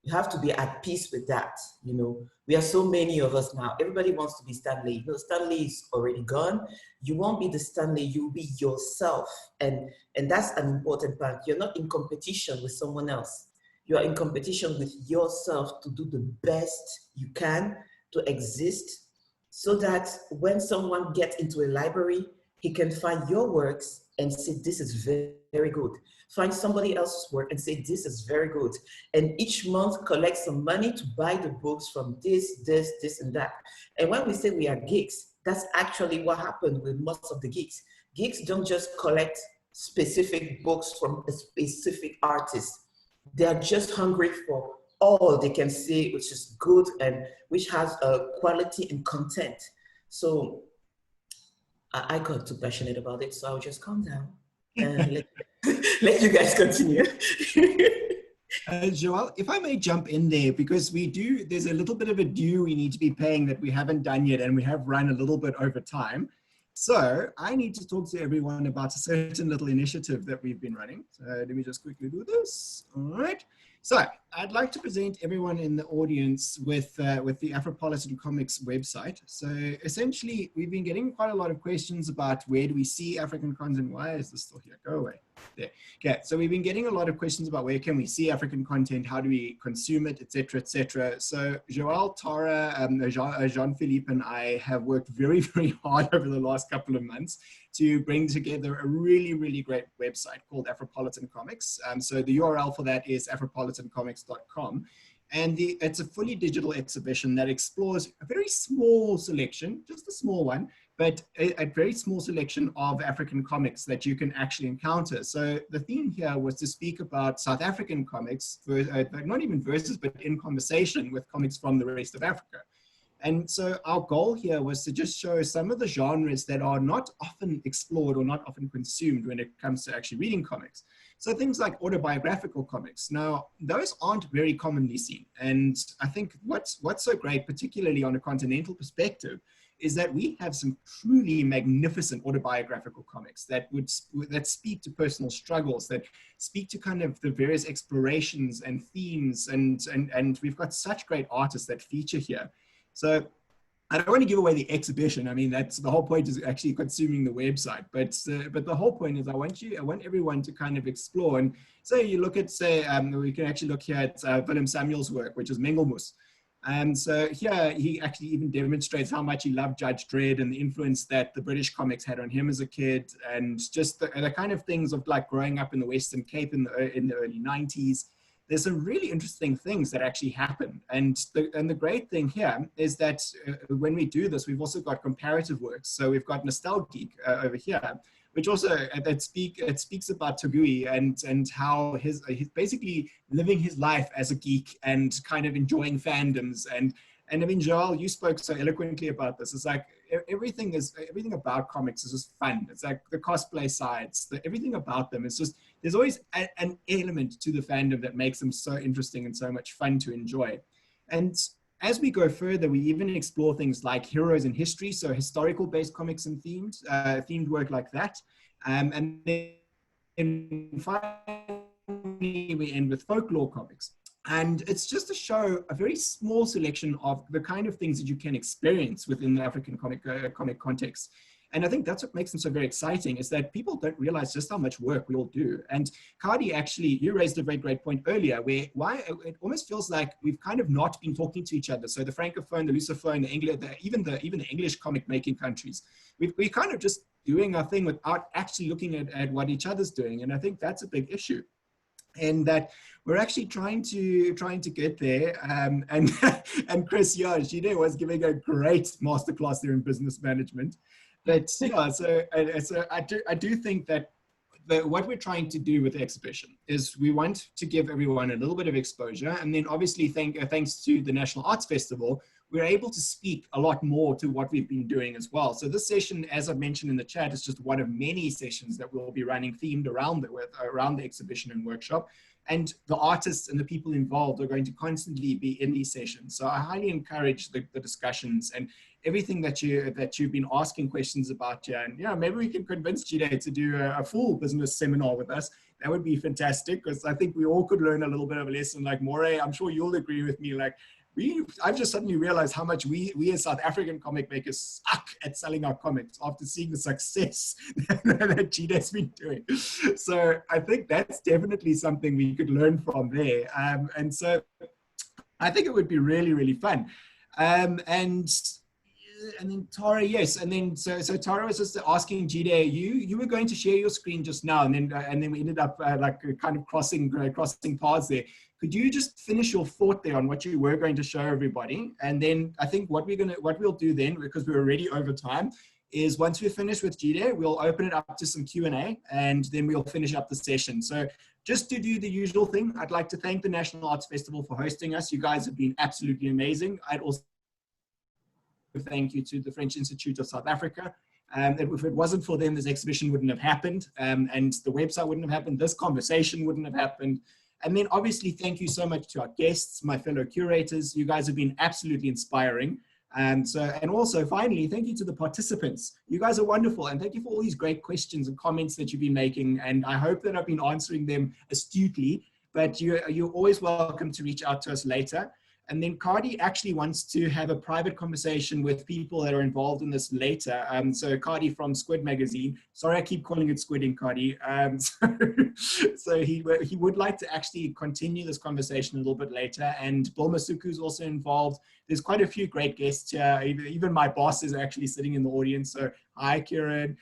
[SPEAKER 7] You have to be at peace with that. You know, we are so many of us now. Everybody wants to be Stanley. You know, Stanley is already gone. You won't be the Stanley. You'll be yourself, and that's an important part. You're not in competition with someone else. You are in competition with yourself to do the best you can to exist, so that when someone gets into a library, he can find your works and say, this is very, very good. Find somebody else's work and say, this is very good. And each month collect some money to buy the books from this, and that. And when we say we are geeks, that's actually what happened with most of the geeks. Geeks don't just collect specific books from a specific artist. They are just hungry for all they can see, which is good and which has quality and content. So I got too passionate about it, so I'll just calm down and let you guys continue.
[SPEAKER 4] Joëlle, if I may jump in there, because there's a little bit of a due we need to be paying that we haven't done yet, and we have run a little bit over time. So I need to talk to everyone about a certain little initiative that we've been running. So let me just quickly do this. All right. So I'd like to present everyone in the audience with the Afropolitan Comics website. So essentially, we've been getting quite a lot of questions about where do we see African content? Why is this still here? Go away. There. Okay, so we've been getting a lot of questions about where can we see African content, how do we consume it, etc., etc. So Joëlle, Tara, Jean-Philippe, and I have worked very, very hard over the last couple of months to bring together a really, really great website called Afropolitan Comics. So the URL for that is afropolitancomics.com. And it's a fully digital exhibition that explores a very small selection, just a small one, but a very small selection of African comics that you can actually encounter. So the theme here was to speak about South African comics, not even versus, but in conversation with comics from the rest of Africa. And so our goal here was to just show some of the genres that are not often explored or not often consumed when it comes to actually reading comics. So things like autobiographical comics. Now, those aren't very commonly seen. And I think what's so great, particularly on a continental perspective, is that we have some truly magnificent autobiographical comics that speak to personal struggles, that speak to kind of the various explorations and themes. And we've got such great artists that feature here. So I don't want to give away the exhibition. I mean, that's the whole point, is actually consuming the website. But the whole point is I want everyone to kind of explore. And say you look at, we can actually look here at Willem Samuel's work, which is Mengelmoes. And so here he actually even demonstrates how much he loved Judge Dredd and the influence that the British comics had on him as a kid, and just the kind of things of like growing up in the Western Cape in the early 90s. There's some really interesting things that actually happen. And the great thing here is that when we do this, we've also got comparative works. So we've got Nostalgeek over here, which also it speaks about Tagui and how he's basically living his life as a geek and kind of enjoying fandoms. And I mean, Joëlle, you spoke so eloquently about this. It's like everything about comics is just fun. It's like the cosplay sides, everything about them. It's just, there's always an element to the fandom that makes them so interesting and so much fun to enjoy. And as we go further, we even explore things like heroes in history, so historical-based comics and themed work like that. And then finally, we end with folklore comics. And it's just to show a very small selection of the kind of things that you can experience within the African comic context. And I think that's what makes them so very exciting, is that people don't realize just how much work we all do. And Cardi, actually, you raised a very great point earlier, why it almost feels like we've kind of not been talking to each other. So the Francophone, the Lusophone, even the English comic making countries, we're kind of just doing our thing without actually looking at what each other's doing. And I think that's a big issue. And that we're actually trying to get there. And Chris, yeah, Jide was giving a great masterclass there in business management. But yeah, so I do think that what we're trying to do with the exhibition is we want to give everyone a little bit of exposure, and then obviously thanks to the National Arts Festival, we're able to speak a lot more to what we've been doing as well. So this session, as I've mentioned in the chat, is just one of many sessions that we'll be running themed around the exhibition and workshop. And the artists and the people involved are going to constantly be in these sessions. So I highly encourage the discussions and everything that you've been asking questions about here. And yeah, maybe we can convince Jide to do a full business seminar with us. That would be fantastic, because I think we all could learn a little bit of a lesson. Like Moray, I'm sure you'll agree with me. Like I've just suddenly realized how much we as South African comic makers suck at selling our comics after seeing the success that Jide's been doing. So I think that's definitely something we could learn from there. And so I think it would be really, really fun. And then Tara, yes, and then so Tara was just asking Jide, you were going to share your screen just now, and then we ended up kind of crossing paths there. Could you just finish your thought there on what you were going to show everybody? And then I think what we'll do then, because we're already over time, is once we're finished with Jide, we'll open it up to some Q&A, and then we'll finish up the session. So just to do the usual thing, I'd like to thank the National Arts Festival for hosting us. You guys have been absolutely amazing. I'd also thank you to the French Institute of South Africa If it wasn't for them, this exhibition wouldn't have happened, and the website wouldn't have happened, this conversation wouldn't have happened. And then obviously, thank you so much to our guests, my fellow curators. You guys have been absolutely inspiring. And also finally, thank you to the participants. You guys are wonderful. And thank you for all these great questions and comments that you've been making. And I hope that I've been answering them astutely, but you're always welcome to reach out to us later. And then Cardi actually wants to have a private conversation with people that are involved in this later. So Cardi from Squid Magazine, sorry, I keep calling it Squidding, Cardi. So he would like to actually continue this conversation a little bit later. And Bill Masuku is also involved. There's quite a few great guests here. Even my boss is actually sitting in the audience. So hi, Kieran.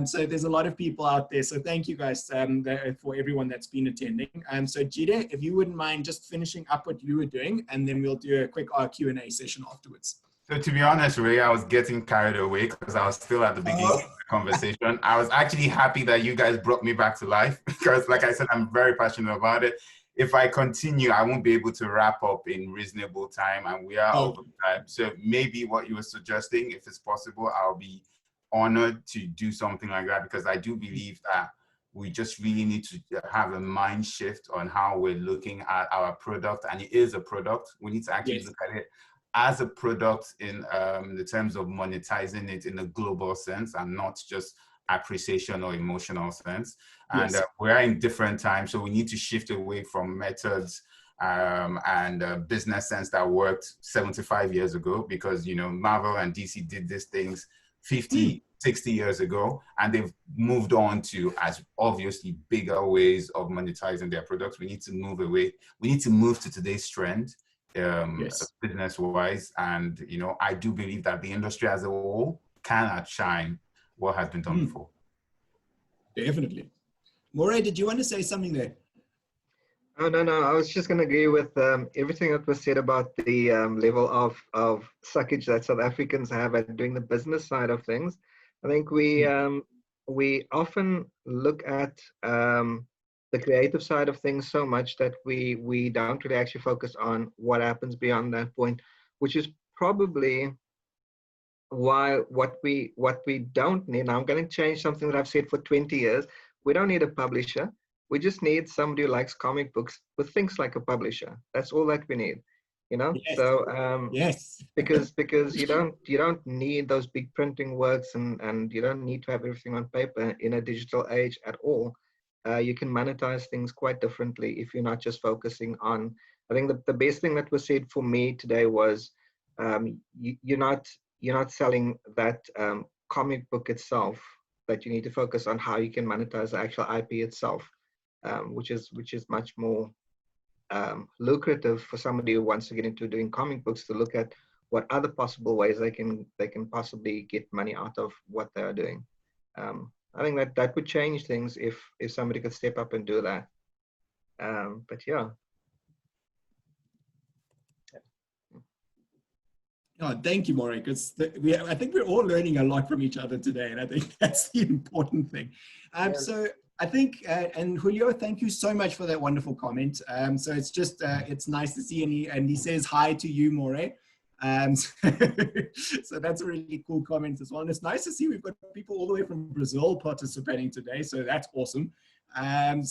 [SPEAKER 4] So there's a lot of people out there. So thank you guys for everyone that's been attending. So Jide, if you wouldn't mind just finishing up what you were doing, and then we'll do a quick Q&A session afterwards.
[SPEAKER 2] So to be honest, Ray, I was getting carried away because I was still at the beginning of the conversation. I was actually happy that you guys brought me back to life because, like I said, I'm very passionate about it. If I continue, I won't be able to wrap up in reasonable time, and we are over time. So maybe what you were suggesting, if it's possible, I'll be honored to do something like that, because I do believe that we just really need to have a mind shift on how we're looking at our product, and it is a product. We need to actually look at it as a product in the terms of monetizing it in a global sense and not just appreciation or emotional sense. And we're in different times, so we need to shift away from methods and business sense that worked 75 years ago, because, you know, Marvel and DC did these things 50, 60 years ago, and they've moved on to, as obviously, bigger ways of monetizing their products. We need to move away. We need to move to today's trend, business-wise. And, you know, I do believe that the industry as a whole can outshine what has been done before.
[SPEAKER 4] Definitely. Moray, did you want to say something there?
[SPEAKER 6] Oh, no. I was just going to agree with everything that was said about the level of suckage that South Africans have at doing the business side of things. I think we often look at the creative side of things so much that we don't really actually focus on what happens beyond that point, which is probably why what we don't need. Now I'm going to change something that I've said for 20 years. We don't need a publisher. We just need somebody who likes comic books, who thinks like a publisher. That's all that we need, you know.
[SPEAKER 4] Yes.
[SPEAKER 6] So because you don't need those big printing works, and you don't need to have everything on paper in a digital age at all. You can monetize things quite differently if you're not just focusing on. I think the best thing that was said for me today was you're not selling that comic book itself, but you need to focus on how you can monetize the actual IP itself. Which is much more lucrative for somebody who wants to get into doing comic books, to look at what other possible ways they can possibly get money out of what they are doing. I think that would change things if somebody could step up and do that. But yeah.
[SPEAKER 4] Oh, thank you, Moray, because I think we're all learning a lot from each other today, and I think that's the important thing. So I think, and Julio, thank you so much for that wonderful comment. So it's just, it's nice to see, and he says hi to you, Moray. So that's a really cool comment as well. And it's nice to see we've got people all the way from Brazil participating today. So that's awesome. And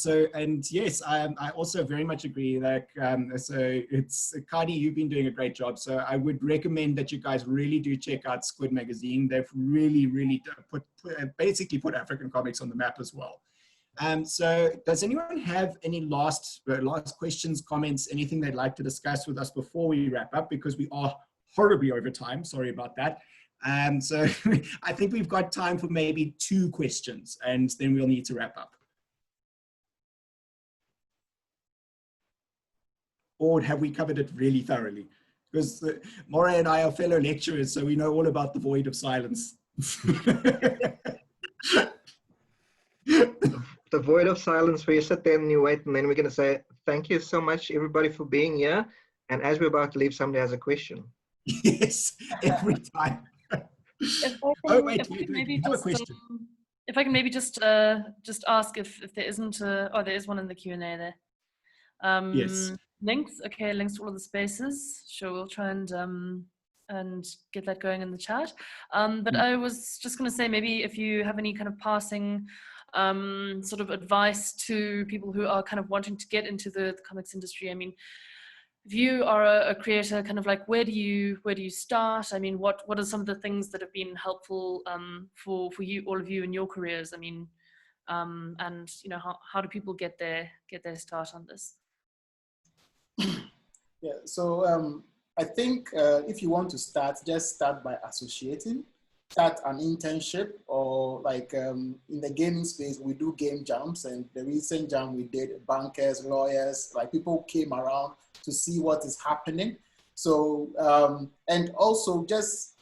[SPEAKER 4] yes, I also very much agree that, so it's, Cardi, you've been doing a great job. So I would recommend that you guys really do check out Squid Magazine. They've really basically put African comics on the map as well. So does anyone have any last questions, comments, anything they'd like to discuss with us before we wrap up? Because we are horribly over time, sorry about that. So I think we've got time for maybe 2 questions, and then we'll need to wrap up. Or have we covered it really thoroughly? Because Moray and I are fellow lecturers, so we know all about the void of silence.
[SPEAKER 6] The void of silence where you sit there and you wait, and then we're going to say, thank you so much, everybody, for being here. And as we're about to leave, somebody has a question.
[SPEAKER 4] Yes, every time.
[SPEAKER 1] If I can maybe just ask if there isn't there is one in the Q&A there.
[SPEAKER 4] Yes.
[SPEAKER 1] Links, okay, links to all of the spaces. Sure, we'll try and and get that going in the chat. But I was just going to say, maybe if you have any kind of passing sort of advice to people who are kind of wanting to get into the comics industry. I mean, if you are a creator, kind of like, where do you start? I mean, what are some of the things that have been helpful for you, all of you, in your careers? I mean, and you know, how do people get their start on this?
[SPEAKER 5] Yeah, so I think if you want to start, just start by associating. Start an internship, or like in the gaming space, we do game jams, and the recent jam we did, bankers, lawyers, like people came around to see what is happening. So, and also just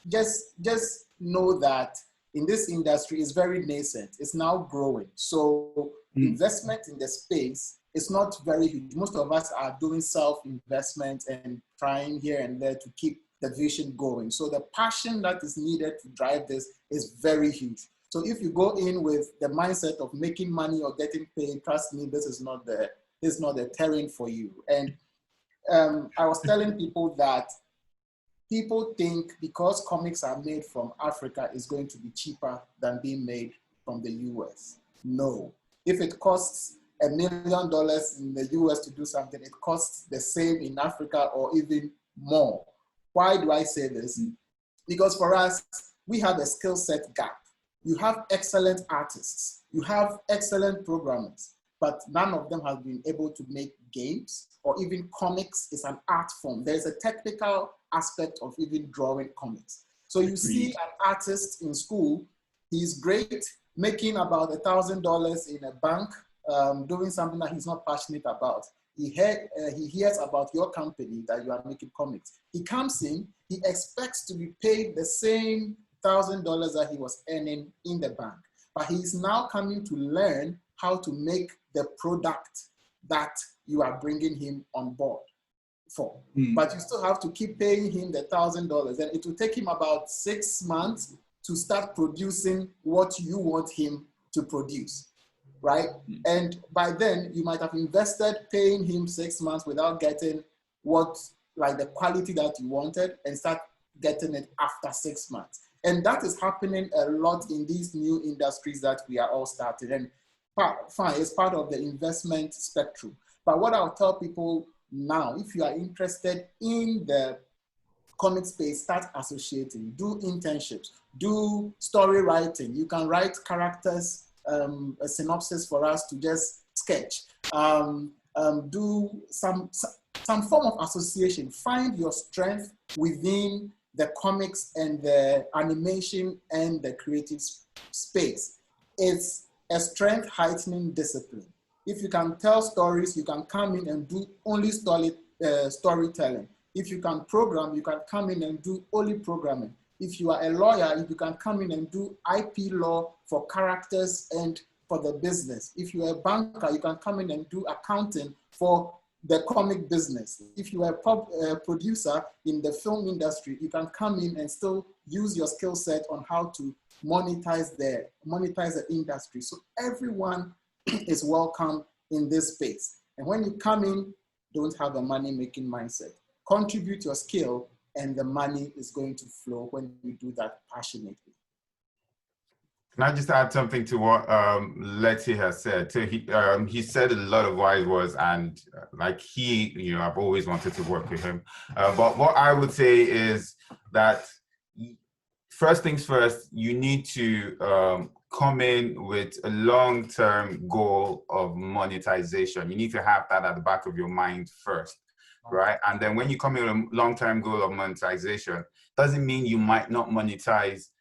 [SPEAKER 5] know that in this industry is very nascent. It's now growing. So investment in the space is not very huge. Most of us are doing self-investment and trying here and there to keep the vision going. So the passion that is needed to drive this is very huge. So if you go in with the mindset of making money or getting paid, trust me, this is not the terrain for you. And I was telling people that people think because comics are made from Africa is going to be cheaper than being made from the US. No. If it costs $1 million in the US to do something, it costs the same in Africa or even more. Why do I say this? Because for us, we have a skill set gap. You have excellent artists, you have excellent programmers, but none of them have been able to make games, or even comics is an art form. There's a technical aspect of even drawing comics. So you see an artist in school, he's great, making about $1,000 in a bank, doing something that he's not passionate about. He hears about your company that you are making comics. He comes in, he expects to be paid the same $1,000 that he was earning in the bank. But he's now coming to learn how to make the product that you are bringing him on board for. But you still have to keep paying him the $1,000. And it will take him about 6 months to start producing what you want him to produce. Right? And by then you might have invested paying him 6 months without getting like the quality that you wanted, and start getting it after 6 months. And that is happening a lot in these new industries that we are all starting. And fine, it's part of the investment spectrum. But what I'll tell people now, if you are interested in the comic space, start associating, do internships, do story writing. You can write characters, a synopsis for us to just sketch. Do some form of association. Find your strength within the comics and the animation and the creative space. It's a strength heightening discipline. If you can tell stories, you can come in and do only storytelling. If you can program, you can come in and do only programming. If you are a lawyer, you can come in and do IP law for characters and for the business. If you are a banker, you can come in and do accounting for the comic business. If you are a producer in the film industry, you can come in and still use your skill set on how to monetize the industry. So everyone is welcome in this space. And when you come in, don't have a money-making mindset. Contribute your skill, and the money is going to flow when you do that passionately.
[SPEAKER 2] Can I just add something to what Leti has said? So he said a lot of wise words, and like I've always wanted to work with him. But what I would say is that first things first, you need to come in with a long-term goal of monetization. You need to have that at the back of your mind first, right? And then when you come in with a long-term goal of monetization, doesn't mean you might not monetize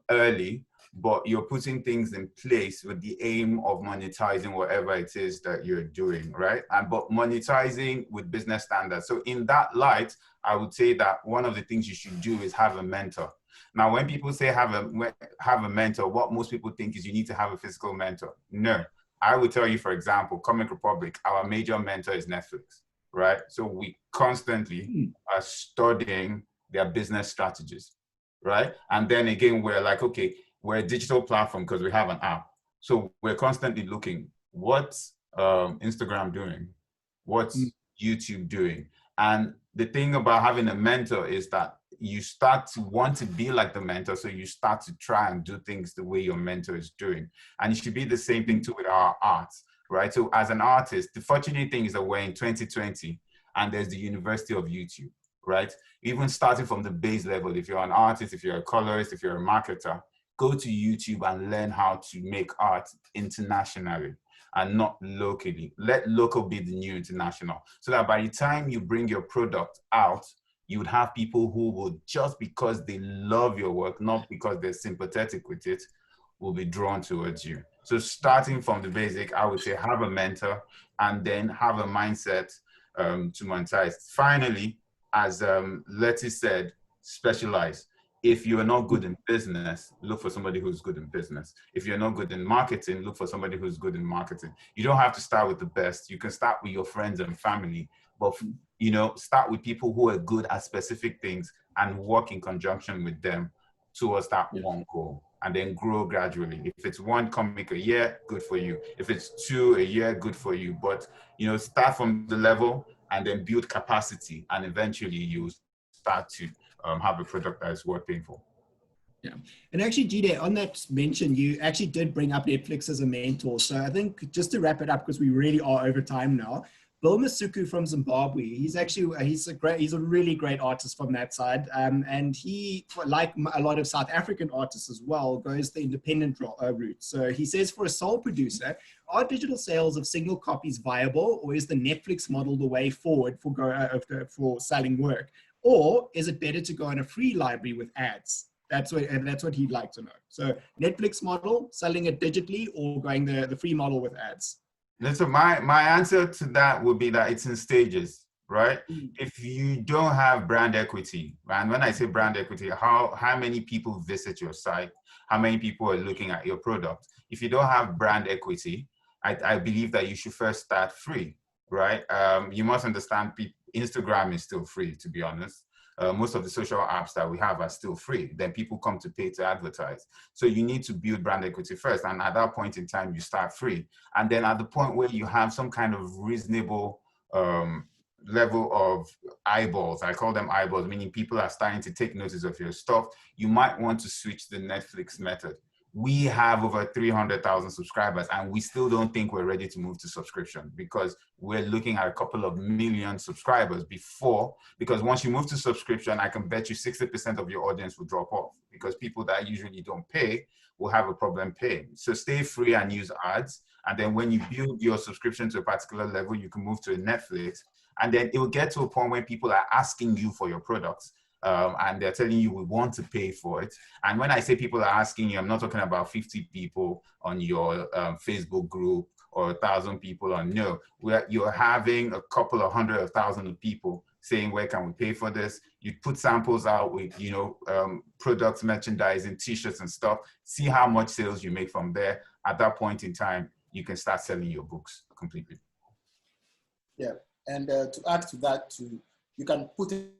[SPEAKER 2] early, but you're putting things in place with the aim of monetizing whatever it is that you're doing, right? But monetizing with business standards. So in that light, I would say that one of the things you should do is have a mentor. Now, when people say have a mentor, what most people think is you need to have a physical mentor. No, I would tell you, for example, Comic Republic, our major mentor is Netflix, right? So we constantly are studying their business strategies, right? And then again, we're like, okay, we're a digital platform because we have an app. So we're constantly looking, what's Instagram doing? What's YouTube doing? And the thing about having a mentor is that you start to want to be like the mentor. So you start to try and do things the way your mentor is doing. And it should be the same thing too with our art, right? So as an artist, the fortunate thing is that we're in 2020 and there's the University of YouTube, right? Even starting from the base level, if you're an artist, if you're a colorist, if you're a marketer, go to YouTube and learn how to make art internationally and not locally. Let local be the new international, so that by the time you bring your product out, you would have people who will, just because they love your work, not because they're sympathetic with it, will be drawn towards you. So starting from the basic, I would say have a mentor and then have a mindset to monetize. Finally, as Leti said, specialize. If you're not good in business, look for somebody who's good in business. If you're not good in marketing, look for somebody who's good in marketing. You don't have to start with the best. You can start with your friends and family, but you know, start with people who are good at specific things and work in conjunction with them towards that one goal, and then grow gradually. If it's one comic a year, good for you. If it's 2 a year, good for you. But you know, start from the level and then build capacity, and eventually you start to have a product that is worth paying for.
[SPEAKER 4] Yeah, and actually, Jide, on that mention, you actually did bring up Netflix as a mentor. So I think just to wrap it up, because we really are over time now, Bill Masuku from Zimbabwe, he's a really great artist from that side. And he, like a lot of South African artists as well, goes the independent route. So he says, for a sole producer, are digital sales of single copies viable, or is the Netflix model the way forward for selling work? Or is it better to go on a free library with ads? That's what he'd like to know. So Netflix model, selling it digitally, or going the free model with ads?
[SPEAKER 2] So my answer to that would be that it's in stages, right? If you don't have brand equity, and when I say brand equity, how many people visit your site? How many people are looking at your product? If you don't have brand equity, I believe that you should first start free, right? You must understand Instagram is still free, to be honest. Most of the social apps that we have are still free. Then people come to pay to advertise. So you need to build brand equity first. And at that point in time, you start free. And then at the point where you have some kind of reasonable level of eyeballs, I call them eyeballs, meaning people are starting to take notice of your stuff, you might want to switch the Netflix method. We have over 300,000 subscribers, and we still don't think we're ready to move to subscription, because we're looking at a couple of million subscribers because once you move to subscription, I can bet you 60% of your audience will drop off, because people that usually don't pay will have a problem paying. So stay free and use ads. And then when you build your subscription to a particular level, you can move to a Netflix. And then it will get to a point where people are asking you for your products. And they're telling you we want to pay for it. And when I say people are asking you, I'm not talking about 50 people on your Facebook group or 1,000 people on you're having a couple of 100,000 of people saying, where can we pay for this? You put samples out with, products, merchandising, t-shirts and stuff, see how much sales you make from there. At that point in time, you can start selling your books completely.
[SPEAKER 5] Yeah, and to add to that too, you can put it